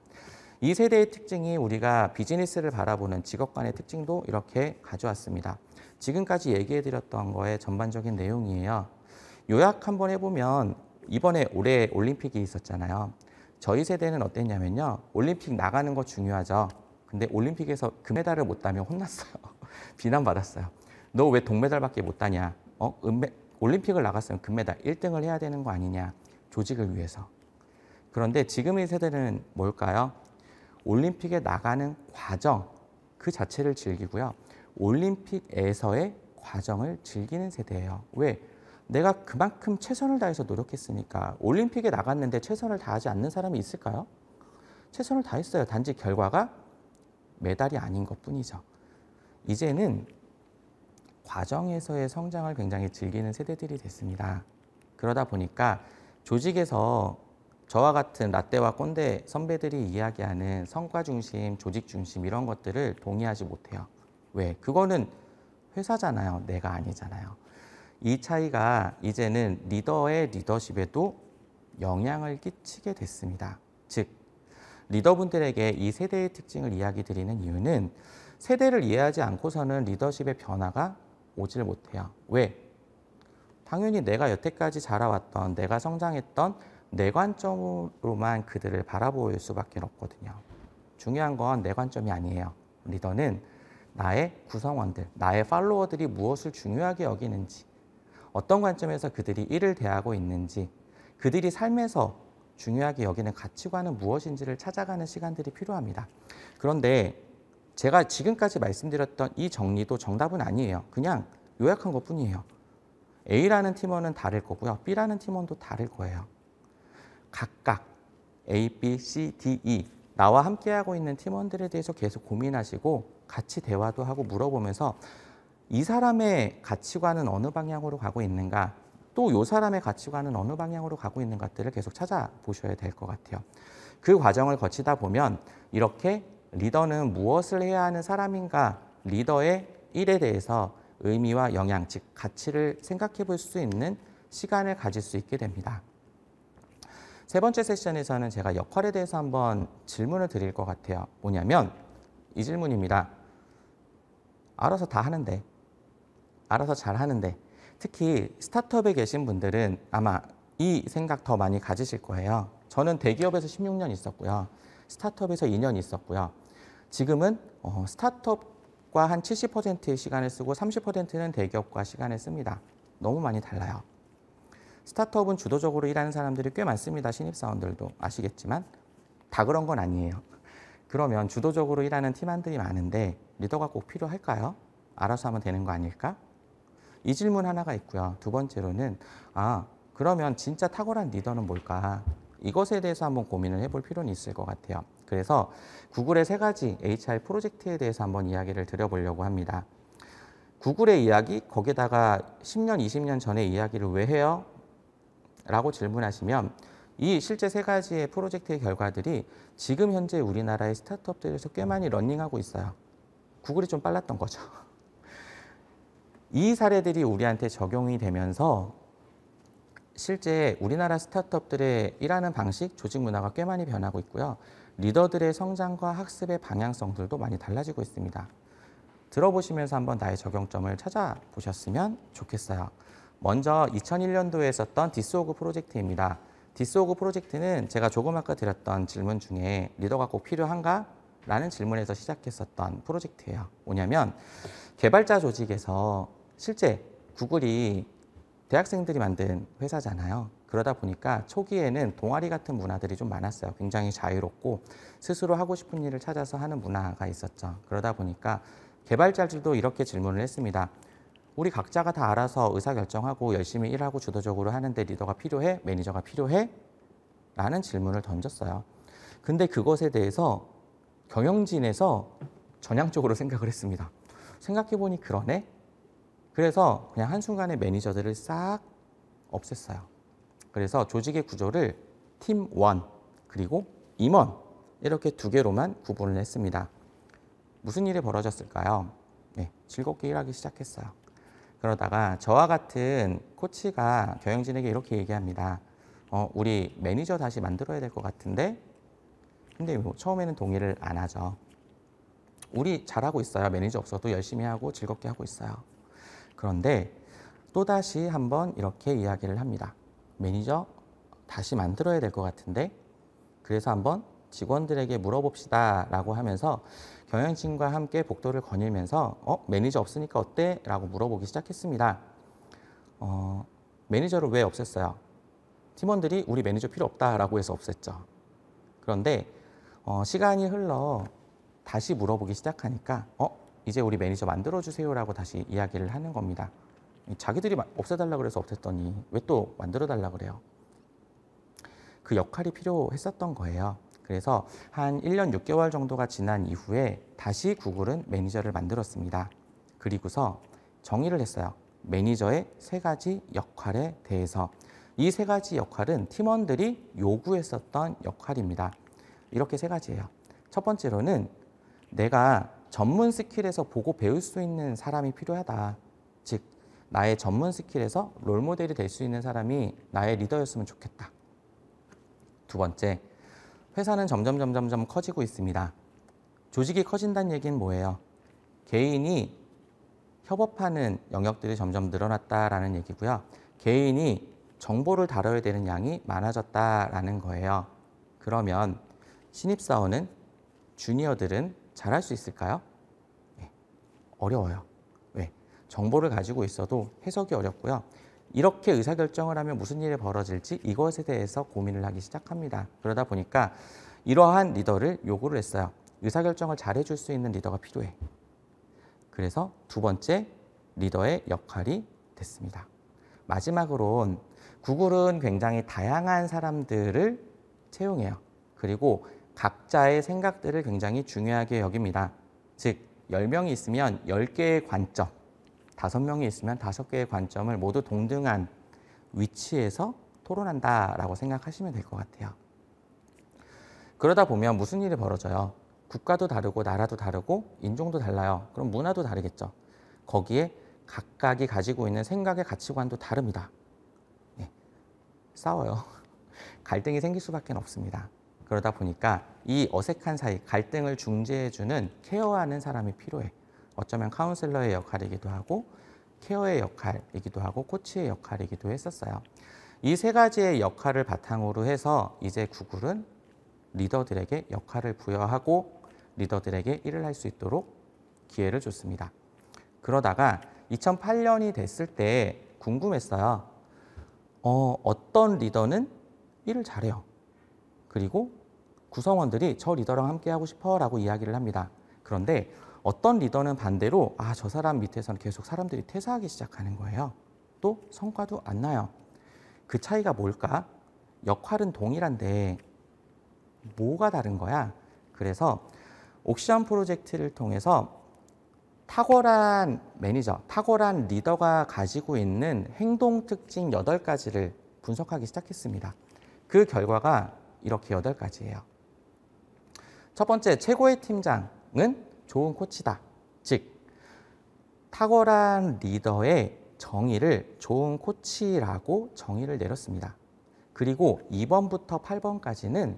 Speaker 1: 이 세대의 특징이 우리가 비즈니스를 바라보는 직업 간의 특징도 이렇게 가져왔습니다. 지금까지 얘기해드렸던 거의 전반적인 내용이에요. 요약 한번 해보면 이번에 올해 올림픽이 있었잖아요. 저희 세대는 어땠냐면요. 올림픽 나가는 거 중요하죠. 근데 올림픽에서 금메달을 못 따면 혼났어요. 비난받았어요. 너 왜 동메달밖에 못 따냐? 올림픽을 나갔으면 금메달 1등을 해야 되는 거 아니냐? 조직을 위해서. 그런데 지금의 세대는 뭘까요? 올림픽에 나가는 과정 그 자체를 즐기고요. 올림픽에서의 과정을 즐기는 세대예요. 왜? 내가 그만큼 최선을 다해서 노력했으니까. 올림픽에 나갔는데 최선을 다하지 않는 사람이 있을까요? 최선을 다했어요. 단지 결과가 메달이 아닌 것뿐이죠. 이제는 과정에서의 성장을 굉장히 즐기는 세대들이 됐습니다. 그러다 보니까 조직에서 저와 같은 라떼와 꼰대 선배들이 이야기하는 성과 중심, 조직 중심 이런 것들을 동의하지 못해요. 왜? 그거는 회사잖아요. 내가 아니잖아요. 이 차이가 이제는 리더의 리더십에도 영향을 끼치게 됐습니다. 즉, 리더분들에게 이 세대의 특징을 이야기 드리는 이유는 세대를 이해하지 않고서는 리더십의 변화가 오질 못해요. 왜? 당연히 내가 여태까지 자라왔던, 내가 성장했던 내 관점으로만 그들을 바라볼 수밖에 없거든요. 중요한 건 내 관점이 아니에요. 리더는 나의 구성원들, 나의 팔로워들이 무엇을 중요하게 여기는지, 어떤 관점에서 그들이 일을 대하고 있는지, 그들이 삶에서 중요하게 여기는 가치관은 무엇인지를 찾아가는 시간들이 필요합니다. 그런데 제가 지금까지 말씀드렸던 이 정리도 정답은 아니에요. 그냥 요약한 것뿐이에요. A라는 팀원은 다를 거고요. B라는 팀원도 다를 거예요. 각각 A, B, C, D, E 나와 함께하고 있는 팀원들에 대해서 계속 고민하시고 같이 대화도 하고 물어보면서 이 사람의 가치관은 어느 방향으로 가고 있는가, 또 이 사람의 가치관은 어느 방향으로 가고 있는 것들을 계속 찾아보셔야 될 것 같아요. 그 과정을 거치다 보면 이렇게 리더는 무엇을 해야 하는 사람인가, 리더의 일에 대해서 의미와 영향, 즉 가치를 생각해 볼 수 있는 시간을 가질 수 있게 됩니다. 세 번째 세션에서는 제가 역할에 대해서 한번 질문을 드릴 것 같아요. 뭐냐면 이 질문입니다. 알아서 다 하는데, 알아서 잘 하는데, 특히 스타트업에 계신 분들은 아마 이 생각 더 많이 가지실 거예요. 저는 대기업에서 16년 있었고요. 스타트업에서 2년 있었고요. 지금은 스타트업과 한 70%의 시간을 쓰고 30%는 대기업과 시간을 씁니다. 너무 많이 달라요. 스타트업은 주도적으로 일하는 사람들이 꽤 많습니다. 신입사원들도 아시겠지만 다 그런 건 아니에요. 그러면 주도적으로 일하는 팀원들이 많은데 리더가 꼭 필요할까요? 알아서 하면 되는 거 아닐까? 이 질문 하나가 있고요. 두 번째로는 그러면 진짜 탁월한 리더는 뭘까? 이것에 대해서 한번 고민을 해볼 필요는 있을 것 같아요. 그래서 구글의 3가지 HR 프로젝트에 대해서 한번 이야기를 드려보려고 합니다. 구글의 이야기, 거기다가 10년, 20년 전의 이야기를 왜 해요? 라고 질문하시면 이 실제 3가지의 프로젝트의 결과들이 지금 현재 우리나라의 스타트업들에서 꽤 많이 러닝하고 있어요. 구글이 좀 빨랐던 거죠. 이 사례들이 우리한테 적용이 되면서 실제 우리나라 스타트업들의 일하는 방식, 조직 문화가 꽤 많이 변하고 있고요. 리더들의 성장과 학습의 방향성들도 많이 달라지고 있습니다. 들어보시면서 한번 나의 적용점을 찾아보셨으면 좋겠어요. 먼저 2001년도에 썼던 디스오그 프로젝트입니다. 디스오그 프로젝트는 제가 조금 아까 드렸던 질문 중에 리더가 꼭 필요한가? 라는 질문에서 시작했었던 프로젝트예요. 뭐냐면 개발자 조직에서 실제 구글이 대학생들이 만든 회사잖아요. 그러다 보니까 초기에는 동아리 같은 문화들이 좀 많았어요. 굉장히 자유롭고 스스로 하고 싶은 일을 찾아서 하는 문화가 있었죠. 그러다 보니까 개발자들도 이렇게 질문을 했습니다. 우리 각자가 다 알아서 의사결정하고 열심히 일하고 주도적으로 하는데 리더가 필요해? 매니저가 필요해? 라는 질문을 던졌어요. 근데 그것에 대해서 경영진에서 전향적으로 생각을 했습니다. 생각해보니 그러네? 그래서 그냥 한순간에 매니저들을 싹 없앴어요. 그래서 조직의 구조를 팀 1 그리고 임원 이렇게 2개로만 구분을 했습니다. 무슨 일이 벌어졌을까요? 네, 즐겁게 일하기 시작했어요. 그러다가 저와 같은 코치가 경영진에게 이렇게 얘기합니다. 우리 매니저 다시 만들어야 될 것 같은데? 근데 뭐 처음에는 동의를 안 하죠. 우리 잘하고 있어요. 매니저 없어도 열심히 하고 즐겁게 하고 있어요. 그런데 또다시 한번 이렇게 이야기를 합니다. 매니저 다시 만들어야 될 것 같은데? 그래서 한번 직원들에게 물어봅시다 라고 하면서 경영진과 함께 복도를 거닐면서 매니저 없으니까 어때? 라고 물어보기 시작했습니다. 매니저를 왜 없앴어요? 팀원들이 우리 매니저 필요 없다라고 해서 없앴죠. 그런데 시간이 흘러 다시 물어보기 시작하니까 이제 우리 매니저 만들어주세요 라고 다시 이야기를 하는 겁니다. 자기들이 없애달라고 그래서 없앴더니 왜 또 만들어달라고 그래요? 그 역할이 필요했었던 거예요. 그래서 한 1년 6개월 정도가 지난 이후에 다시 구글은 매니저를 만들었습니다. 그리고서 정의를 했어요. 매니저의 3가지 역할에 대해서. 이 3가지 역할은 팀원들이 요구했었던 역할입니다. 이렇게 3가지예요. 첫 번째로는 내가 전문 스킬에서 보고 배울 수 있는 사람이 필요하다. 즉, 나의 전문 스킬에서 롤모델이 될 수 있는 사람이 나의 리더였으면 좋겠다. 두 번째, 회사는 점점 커지고 있습니다. 조직이 커진다는 얘기는 뭐예요? 개인이 협업하는 영역들이 점점 늘어났다라는 얘기고요. 개인이 정보를 다뤄야 되는 양이 많아졌다라는 거예요. 그러면 신입사원은, 주니어들은 잘할 수 있을까요? 네, 어려워요. 왜? 정보를 가지고 있어도 해석이 어렵고요. 이렇게 의사결정을 하면 무슨 일이 벌어질지 이것에 대해서 고민을 하기 시작합니다. 그러다 보니까 이러한 리더를 요구를 했어요. 의사결정을 잘해줄 수 있는 리더가 필요해. 그래서 2번째 리더의 역할이 됐습니다. 마지막으론 구글은 굉장히 다양한 사람들을 채용해요. 그리고 각자의 생각들을 굉장히 중요하게 여깁니다. 즉 10명이 있으면 10개의 관점, 5명이 있으면 5개의 관점을 모두 동등한 위치에서 토론한다라고 생각하시면 될 것 같아요. 그러다 보면 무슨 일이 벌어져요? 국가도 다르고 나라도 다르고 인종도 달라요. 그럼 문화도 다르겠죠. 거기에 각각이 가지고 있는 생각의 가치관도 다릅니다. 네, 싸워요. 갈등이 생길 수밖에 없습니다. 그러다 보니까 이 어색한 사이, 갈등을 중재해주는 케어하는 사람이 필요해. 어쩌면 카운셀러의 역할이기도 하고 케어의 역할이기도 하고 코치의 역할이기도 했었어요. 이 3가지의 역할을 바탕으로 해서 이제 구글은 리더들에게 역할을 부여하고 리더들에게 일을 할 수 있도록 기회를 줬습니다. 그러다가 2008년이 됐을 때 궁금했어요. 어떤 리더는 일을 잘해요. 그리고 구성원들이 저 리더랑 함께 하고 싶어 라고 이야기를 합니다. 그런데 어떤 리더는 반대로 저 사람 밑에서는 계속 사람들이 퇴사하기 시작하는 거예요. 또 성과도 안 나요. 그 차이가 뭘까? 역할은 동일한데 뭐가 다른 거야? 그래서 옥션 프로젝트를 통해서 탁월한 매니저, 탁월한 리더가 가지고 있는 행동 특징 8가지를 분석하기 시작했습니다. 그 결과가 이렇게 8가지예요. 첫 번째, 최고의 팀장은 좋은 코치다. 즉, 탁월한 리더의 정의를 좋은 코치라고 정의를 내렸습니다. 그리고 2번부터 8번까지는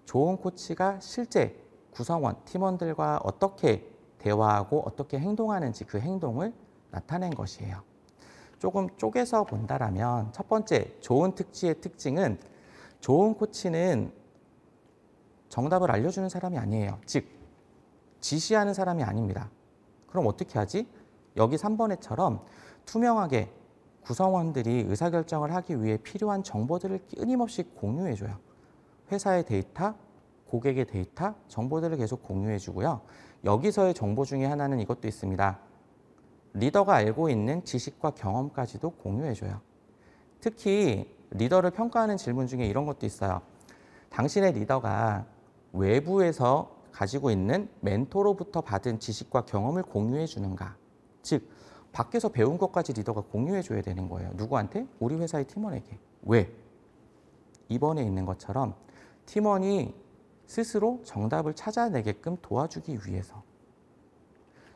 Speaker 1: 좋은 코치가 실제 구성원, 팀원들과 어떻게 대화하고 어떻게 행동하는지 그 행동을 나타낸 것이에요. 조금 쪼개서 본다라면 첫 번째, 좋은 특치의 특징은 좋은 코치는 정답을 알려주는 사람이 아니에요. 즉, 지시하는 사람이 아닙니다. 그럼 어떻게 하지? 여기 3번에처럼 투명하게 구성원들이 의사결정을 하기 위해 필요한 정보들을 끊임없이 공유해줘요. 회사의 데이터, 고객의 데이터, 정보들을 계속 공유해주고요. 여기서의 정보 중에 하나는 이것도 있습니다. 리더가 알고 있는 지식과 경험까지도 공유해줘요. 특히 리더를 평가하는 질문 중에 이런 것도 있어요. 당신의 리더가 외부에서 가지고 있는 멘토로부터 받은 지식과 경험을 공유해 주는가? 즉, 밖에서 배운 것까지 리더가 공유해 줘야 되는 거예요. 누구한테? 우리 회사의 팀원에게. 왜? 2번에 있는 것처럼 팀원이 스스로 정답을 찾아내게끔 도와주기 위해서.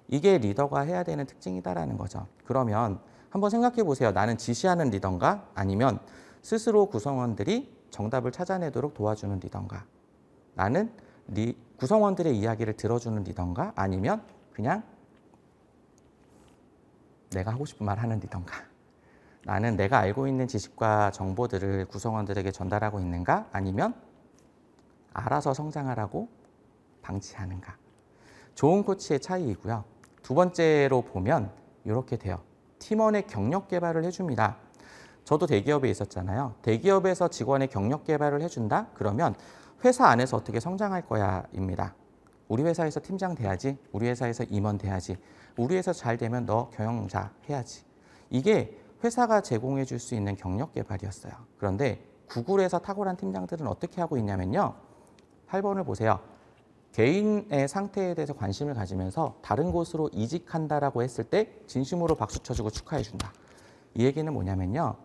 Speaker 1: 이게 리더가 해야 되는 특징이다라는 거죠. 그러면 한번 생각해 보세요. 나는 지시하는 리더인가? 아니면 스스로 구성원들이 정답을 찾아내도록 도와주는 리더인가? 나는 구성원들의 이야기를 들어주는 리더인가? 아니면 그냥 내가 하고 싶은 말 하는 리더인가? 나는 내가 알고 있는 지식과 정보들을 구성원들에게 전달하고 있는가? 아니면 알아서 성장하라고 방치하는가? 좋은 코치의 차이이고요. 두 번째로 보면 이렇게 돼요. 팀원의 경력 개발을 해줍니다. 저도 대기업에 있었잖아요. 대기업에서 직원의 경력 개발을 해준다? 그러면 회사 안에서 어떻게 성장할 거야입니다. 우리 회사에서 팀장 돼야지. 우리 회사에서 임원 돼야지. 우리 회사 잘 되면 너 경영자 해야지. 이게 회사가 제공해 줄 수 있는 경력 개발이었어요. 그런데 구글에서 탁월한 팀장들은 어떻게 하고 있냐면요. 8번을 보세요. 개인의 상태에 대해서 관심을 가지면서 다른 곳으로 이직한다라고 했을 때 진심으로 박수 쳐주고 축하해 준다. 이 얘기는 뭐냐면요.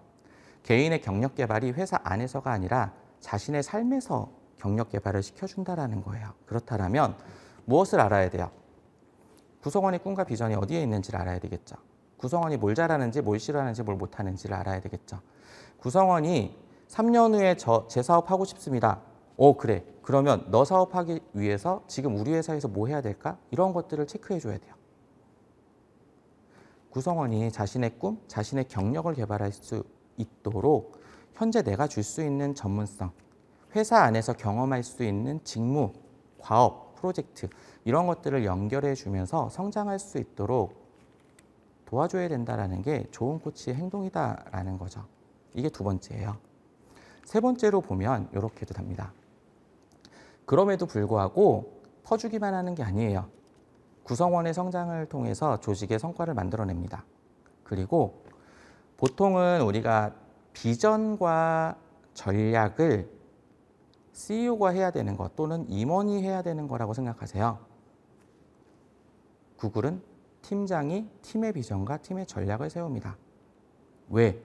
Speaker 1: 개인의 경력 개발이 회사 안에서가 아니라 자신의 삶에서 경력 개발을 시켜준다라는 거예요. 그렇다면 무엇을 알아야 돼요? 구성원의 꿈과 비전이 어디에 있는지를 알아야 되겠죠. 구성원이 뭘 잘하는지, 뭘 싫어하는지, 뭘 못하는지를 알아야 되겠죠. 구성원이 3년 후에 제 사업하고 싶습니다. 그래. 그러면 너 사업하기 위해서 지금 우리 회사에서 뭐 해야 될까? 이런 것들을 체크해 줘야 돼요. 구성원이 자신의 꿈, 자신의 경력을 개발할 수 있도록 현재 내가 줄 수 있는 전문성, 회사 안에서 경험할 수 있는 직무, 과업, 프로젝트 이런 것들을 연결해 주면서 성장할 수 있도록 도와줘야 된다는 게 좋은 코치의 행동이다라는 거죠. 이게 두 번째예요. 세 번째로 보면 이렇게도 답니다. 그럼에도 불구하고 퍼주기만 하는 게 아니에요. 구성원의 성장을 통해서 조직의 성과를 만들어냅니다. 그리고 보통은 우리가 비전과 전략을 CEO가 해야 되는 것 또는 임원이 해야 되는 거라고 생각하세요. 구글은 팀장이 팀의 비전과 팀의 전략을 세웁니다. 왜?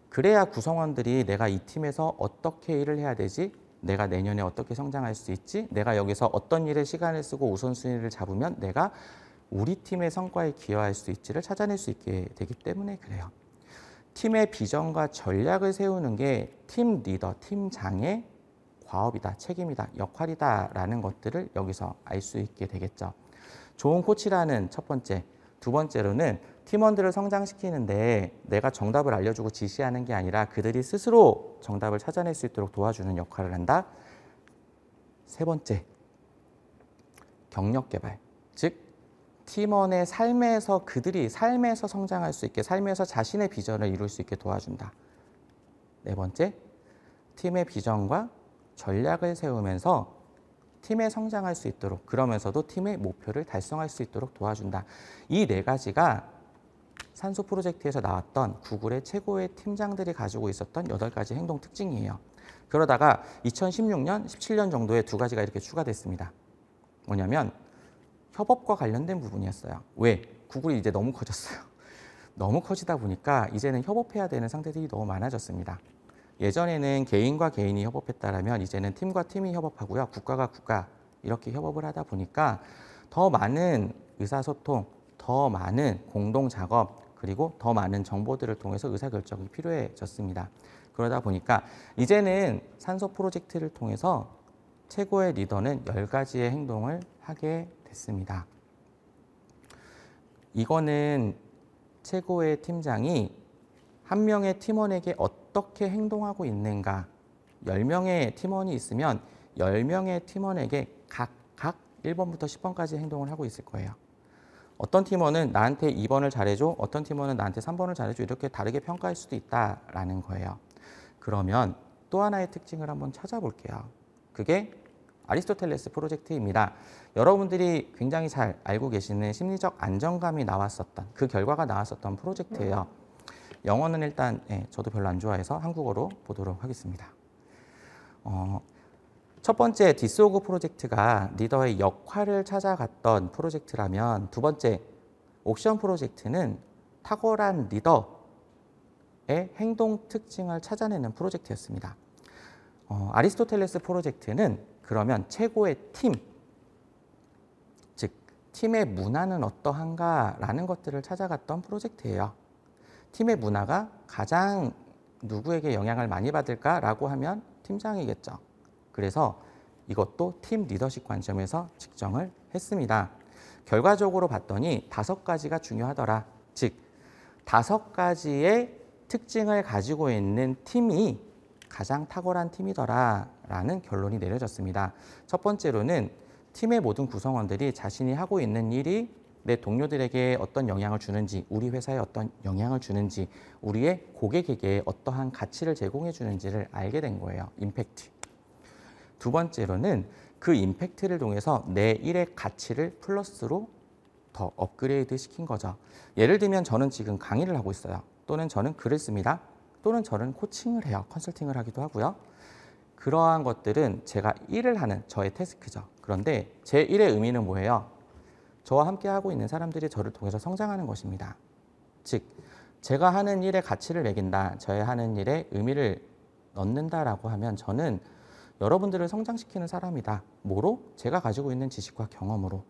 Speaker 1: 그래야 구성원들이 내가 이 팀에서 어떻게 일을 해야 되지? 내가 내년에 어떻게 성장할 수 있지? 내가 여기서 어떤 일에 시간을 쓰고 우선순위를 잡으면 내가 우리 팀의 성과에 기여할 수 있지를 찾아낼 수 있게 되기 때문에 그래요. 팀의 비전과 전략을 세우는 게 팀 리더, 팀장의 과업이다, 책임이다, 역할이다라는 것들을 여기서 알 수 있게 되겠죠. 좋은 코치라는 첫 번째, 두 번째로는 팀원들을 성장시키는데 내가 정답을 알려주고 지시하는 게 아니라 그들이 스스로 정답을 찾아낼 수 있도록 도와주는 역할을 한다. 세 번째, 경력 개발. 즉, 팀원의 삶에서 그들이 삶에서 성장할 수 있게, 삶에서 자신의 비전을 이룰 수 있게 도와준다. 네 번째, 팀의 비전과 전략을 세우면서 팀에 성장할 수 있도록, 그러면서도 팀의 목표를 달성할 수 있도록 도와준다. 이 네 가지가 산소 프로젝트에서 나왔던 구글의 최고의 팀장들이 가지고 있었던 8가지 행동 특징이에요. 그러다가 2016년, 17년 정도에 두 가지가 이렇게 추가됐습니다. 뭐냐면 협업과 관련된 부분이었어요. 왜? 구글이 이제 너무 커졌어요. 너무 커지다 보니까 이제는 협업해야 되는 상대들이 너무 많아졌습니다. 예전에는 개인과 개인이 협업했다라면 이제는 팀과 팀이 협업하고요. 국가가 국가 이렇게 협업을 하다 보니까 더 많은 의사소통, 더 많은 공동 작업, 그리고 더 많은 정보들을 통해서 의사결정이 필요해졌습니다. 그러다 보니까 이제는 산소 프로젝트를 통해서 최고의 리더는 10가지의 행동을 하게 됐습니다. 이거는 최고의 팀장이 한 명의 팀원에게 어떻게 행동하고 있는가, 10명의 팀원이 있으면 10명의 팀원에게 각 1번부터 10번까지 행동을 하고 있을 거예요. 어떤 팀원은 나한테 2번을 잘해줘, 어떤 팀원은 나한테 3번을 잘해줘, 이렇게 다르게 평가할 수도 있다라는 거예요. 그러면 또 하나의 특징을 한번 찾아볼게요. 그게 아리스토텔레스 프로젝트입니다. 여러분들이 굉장히 잘 알고 계시는 심리적 안정감이 나왔었던, 그 결과가 나왔었던 프로젝트예요. 영어는 일단 저도 별로 안 좋아해서 한국어로 보도록 하겠습니다. 첫 번째 디스오그 프로젝트가 리더의 역할을 찾아갔던 프로젝트라면, 두 번째 옥션 프로젝트는 탁월한 리더의 행동 특징을 찾아내는 프로젝트였습니다. 아리스토텔레스 프로젝트는 그러면 최고의 팀, 즉 팀의 문화는 어떠한가라는 것들을 찾아갔던 프로젝트예요. 팀의 문화가 가장 누구에게 영향을 많이 받을까라고 하면 팀장이겠죠. 그래서 이것도 팀 리더십 관점에서 측정을 했습니다. 결과적으로 봤더니 5가지가 중요하더라. 즉 5가지의 특징을 가지고 있는 팀이 가장 탁월한 팀이더라라는 결론이 내려졌습니다. 첫 번째로는 팀의 모든 구성원들이 자신이 하고 있는 일이 내 동료들에게 어떤 영향을 주는지, 우리 회사에 어떤 영향을 주는지, 우리의 고객에게 어떠한 가치를 제공해 주는지를 알게 된 거예요. 임팩트. 두 번째로는 그 임팩트를 통해서 내 일의 가치를 플러스로 더 업그레이드 시킨 거죠. 예를 들면 저는 지금 강의를 하고 있어요. 또는 저는 글을 씁니다. 또는 저는 코칭을 해요. 컨설팅을 하기도 하고요. 그러한 것들은 제가 일을 하는 저의 태스크죠. 그런데 제 일의 의미는 뭐예요? 저와 함께 하고 있는 사람들이 저를 통해서 성장하는 것입니다. 즉, 제가 하는 일에 가치를 매긴다, 저의 하는 일에 의미를 넣는다라고 하면 저는 여러분들을 성장시키는 사람이다. 뭐로? 제가 가지고 있는 지식과 경험으로.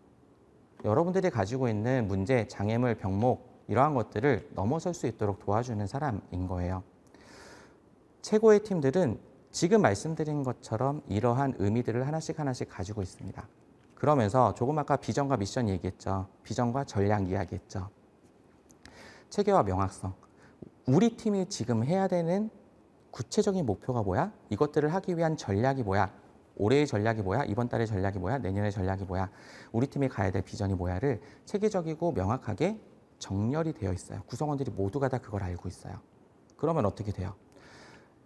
Speaker 1: 여러분들이 가지고 있는 문제, 장애물, 병목 이러한 것들을 넘어설 수 있도록 도와주는 사람인 거예요. 최고의 팀들은 지금 말씀드린 것처럼 이러한 의미들을 하나씩 가지고 있습니다. 그러면서 조금 아까 비전과 미션 얘기했죠. 비전과 전략 이야기했죠. 체계와 명확성. 우리 팀이 지금 해야 되는 구체적인 목표가 뭐야? 이것들을 하기 위한 전략이 뭐야? 올해의 전략이 뭐야? 이번 달의 전략이 뭐야? 내년의 전략이 뭐야? 우리 팀이 가야 될 비전이 뭐야를 체계적이고 명확하게 정렬이 되어 있어요. 구성원들이 모두가 다 그걸 알고 있어요. 그러면 어떻게 돼요?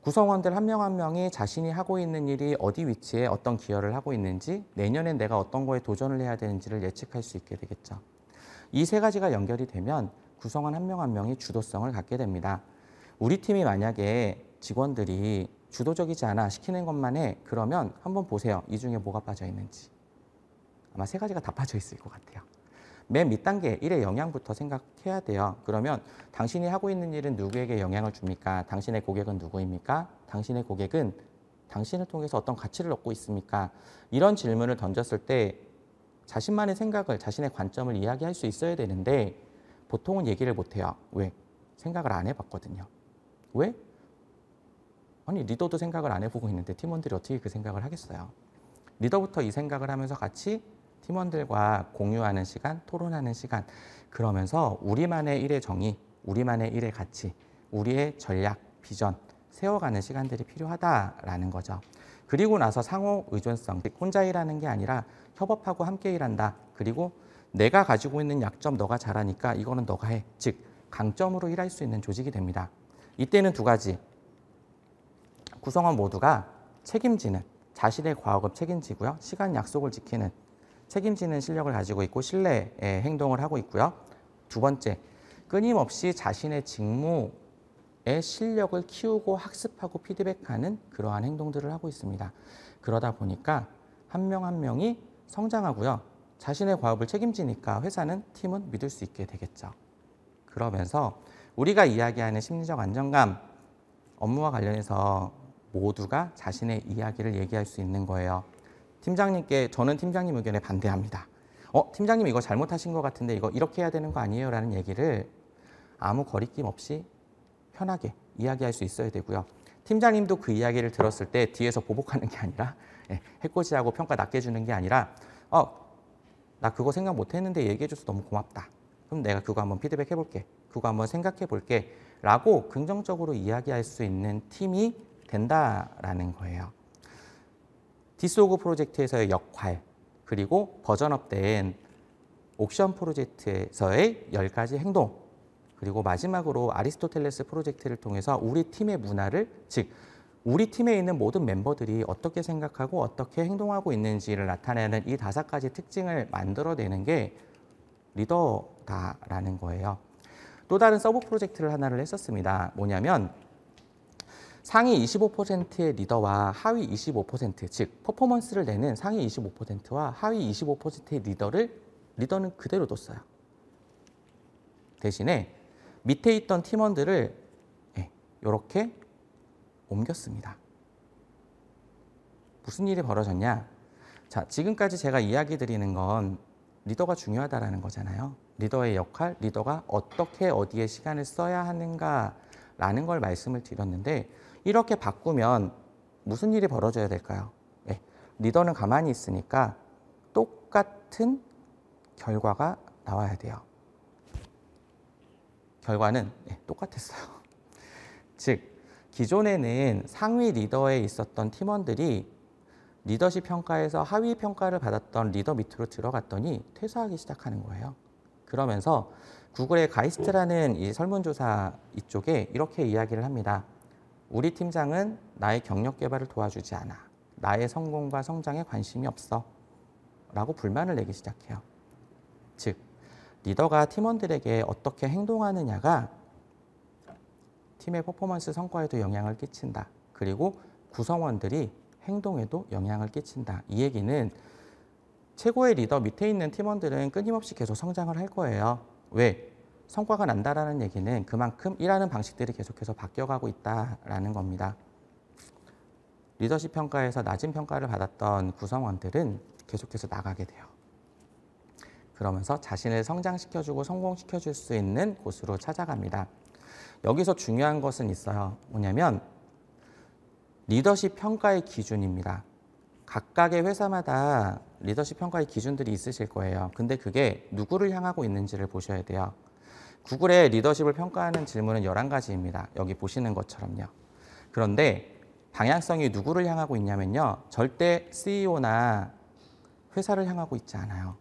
Speaker 1: 구성원들 한 명 한 명이 자신이 하고 있는 일이 어디 위치에 어떤 기여를 하고 있는지, 내년엔 내가 어떤 거에 도전을 해야 되는지를 예측할 수 있게 되겠죠. 이 세 가지가 연결이 되면 구성원 한 명 한 명이 주도성을 갖게 됩니다. 우리 팀이 만약에 직원들이 주도적이지 않아, 시키는 것만 해, 그러면 한번 보세요. 이 중에 뭐가 빠져 있는지. 아마 세 가지가 다 빠져 있을 것 같아요. 맨 밑단계 일의 영향부터 생각해야 돼요. 그러면 당신이 하고 있는 일은 누구에게 영향을 줍니까? 당신의 고객은 누구입니까? 당신의 고객은 당신을 통해서 어떤 가치를 얻고 있습니까? 이런 질문을 던졌을 때 자신만의 생각을, 자신의 관점을 이야기할 수 있어야 되는데 보통은 얘기를 못해요. 왜? 생각을 안 해봤거든요. 왜? 아니, 리더도 생각을 안 해보고 있는데 팀원들이 어떻게 그 생각을 하겠어요? 리더부터 이 생각을 하면서 같이 팀원들과 공유하는 시간, 토론하는 시간, 그러면서 우리만의 일의 정의, 우리만의 일의 가치, 우리의 전략, 비전 세워가는 시간들이 필요하다라는 거죠. 그리고 나서 상호 의존성, 혼자 일하는 게 아니라 협업하고 함께 일한다. 그리고 내가 가지고 있는 약점 너가 잘하니까 이거는 너가 해. 즉 강점으로 일할 수 있는 조직이 됩니다. 이때는 두 가지. 구성원 모두가 책임지는, 자신의 과업을 책임지고요. 시간 약속을 지키는 책임지는 실력을 가지고 있고 신뢰의 행동을 하고 있고요. 두 번째, 끊임없이 자신의 직무의 실력을 키우고 학습하고 피드백하는 그러한 행동들을 하고 있습니다. 그러다 보니까 한 명 한 명이 성장하고요. 자신의 과업을 책임지니까 회사는, 팀은 믿을 수 있게 되겠죠. 그러면서 우리가 이야기하는 심리적 안정감, 업무와 관련해서 모두가 자신의 이야기를 얘기할 수 있는 거예요. 팀장님께 저는 팀장님 의견에 반대합니다. 팀장님 이거 잘못하신 것 같은데 이거 이렇게 해야 되는 거 아니에요? 라는 얘기를 아무 거리낌 없이 편하게 이야기할 수 있어야 되고요. 팀장님도 그 이야기를 들었을 때 뒤에서 보복하는 게 아니라 해코지하고 평가 낮게 주는 게 아니라 나 그거 생각 못 했는데 얘기해줘서 너무 고맙다. 그럼 내가 그거 한번 피드백 해볼게. 그거 한번 생각해 볼게. 라고 긍정적으로 이야기할 수 있는 팀이 된다라는 거예요. 디스오그 프로젝트에서의 역할, 그리고 버전업된 옥션 프로젝트에서의 10가지 행동, 그리고 마지막으로 아리스토텔레스 프로젝트를 통해서 우리 팀의 문화를, 즉 우리 팀에 있는 모든 멤버들이 어떻게 생각하고 어떻게 행동하고 있는지를 나타내는 이 5가지 특징을 만들어내는 게 리더다라는 거예요. 또 다른 서브 프로젝트를 하나를 했었습니다. 뭐냐면 상위 25%의 리더와 하위 25%, 즉 퍼포먼스를 내는 상위 25%와 하위 25%의 리더는 그대로 뒀어요. 대신에 밑에 있던 팀원들을 이렇게 옮겼습니다. 무슨 일이 벌어졌냐? 자, 지금까지 제가 이야기 드리는 건 리더가 중요하다라는 거잖아요. 리더의 역할, 리더가 어떻게 어디에 시간을 써야 하는가라는 걸 말씀을 드렸는데 이렇게 바꾸면 무슨 일이 벌어져야 될까요? 리더는 가만히 있으니까 똑같은 결과가 나와야 돼요. 결과는 똑같았어요. 즉 기존에는 상위 리더에 있었던 팀원들이 리더십 평가에서 하위 평가를 받았던 리더 밑으로 들어갔더니 퇴사하기 시작하는 거예요. 그러면서 구글의 가이스트라는 이 설문조사 이쪽에 이렇게 이야기를 합니다. 우리 팀장은 나의 경력 개발을 도와주지 않아. 나의 성공과 성장에 관심이 없어. 라고 불만을 내기 시작해요. 즉 리더가 팀원들에게 어떻게 행동하느냐가 팀의 퍼포먼스 성과에도 영향을 끼친다. 그리고 구성원들이 행동에도 영향을 끼친다. 이 얘기는 최고의 리더 밑에 있는 팀원들은 끊임없이 계속 성장을 할 거예요. 왜? 성과가 난다라는 얘기는 그만큼 일하는 방식들이 계속해서 바뀌어가고 있다라는 겁니다. 리더십 평가에서 낮은 평가를 받았던 구성원들은 계속해서 나가게 돼요. 그러면서 자신을 성장시켜주고 성공시켜줄 수 있는 곳으로 찾아갑니다. 여기서 중요한 것은 있어요. 뭐냐면 리더십 평가의 기준입니다. 각각의 회사마다 리더십 평가의 기준들이 있으실 거예요. 근데 그게 누구를 향하고 있는지를 보셔야 돼요. 구글의 리더십을 평가하는 질문은 11가지입니다. 여기 보시는 것처럼요. 그런데 방향성이 누구를 향하고 있냐면요. 절대 CEO나 회사를 향하고 있지 않아요.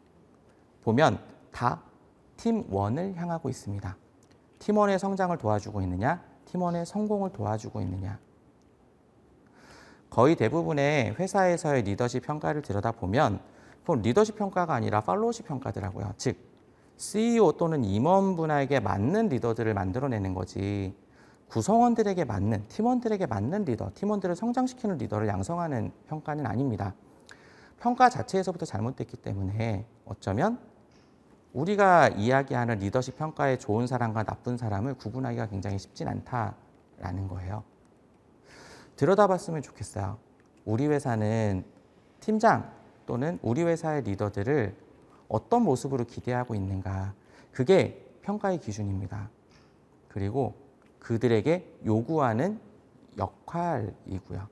Speaker 1: 보면 다 팀원을 향하고 있습니다. 팀원의 성장을 도와주고 있느냐, 팀원의 성공을 도와주고 있느냐. 거의 대부분의 회사에서의 리더십 평가를 들여다보면 그건 리더십 평가가 아니라 팔로우십 평가더라고요. 즉 CEO 또는 임원분에게 맞는 리더들을 만들어내는 거지 구성원들에게 맞는, 팀원들에게 맞는 리더, 팀원들을 성장시키는 리더를 양성하는 평가는 아닙니다. 평가 자체에서부터 잘못됐기 때문에 어쩌면 우리가 이야기하는 리더십 평가의 좋은 사람과 나쁜 사람을 구분하기가 굉장히 쉽진 않다라는 거예요. 들여다봤으면 좋겠어요. 우리 회사는 팀장 또는 우리 회사의 리더들을 어떤 모습으로 기대하고 있는가. 그게 평가의 기준입니다. 그리고 그들에게 요구하는 역할이고요.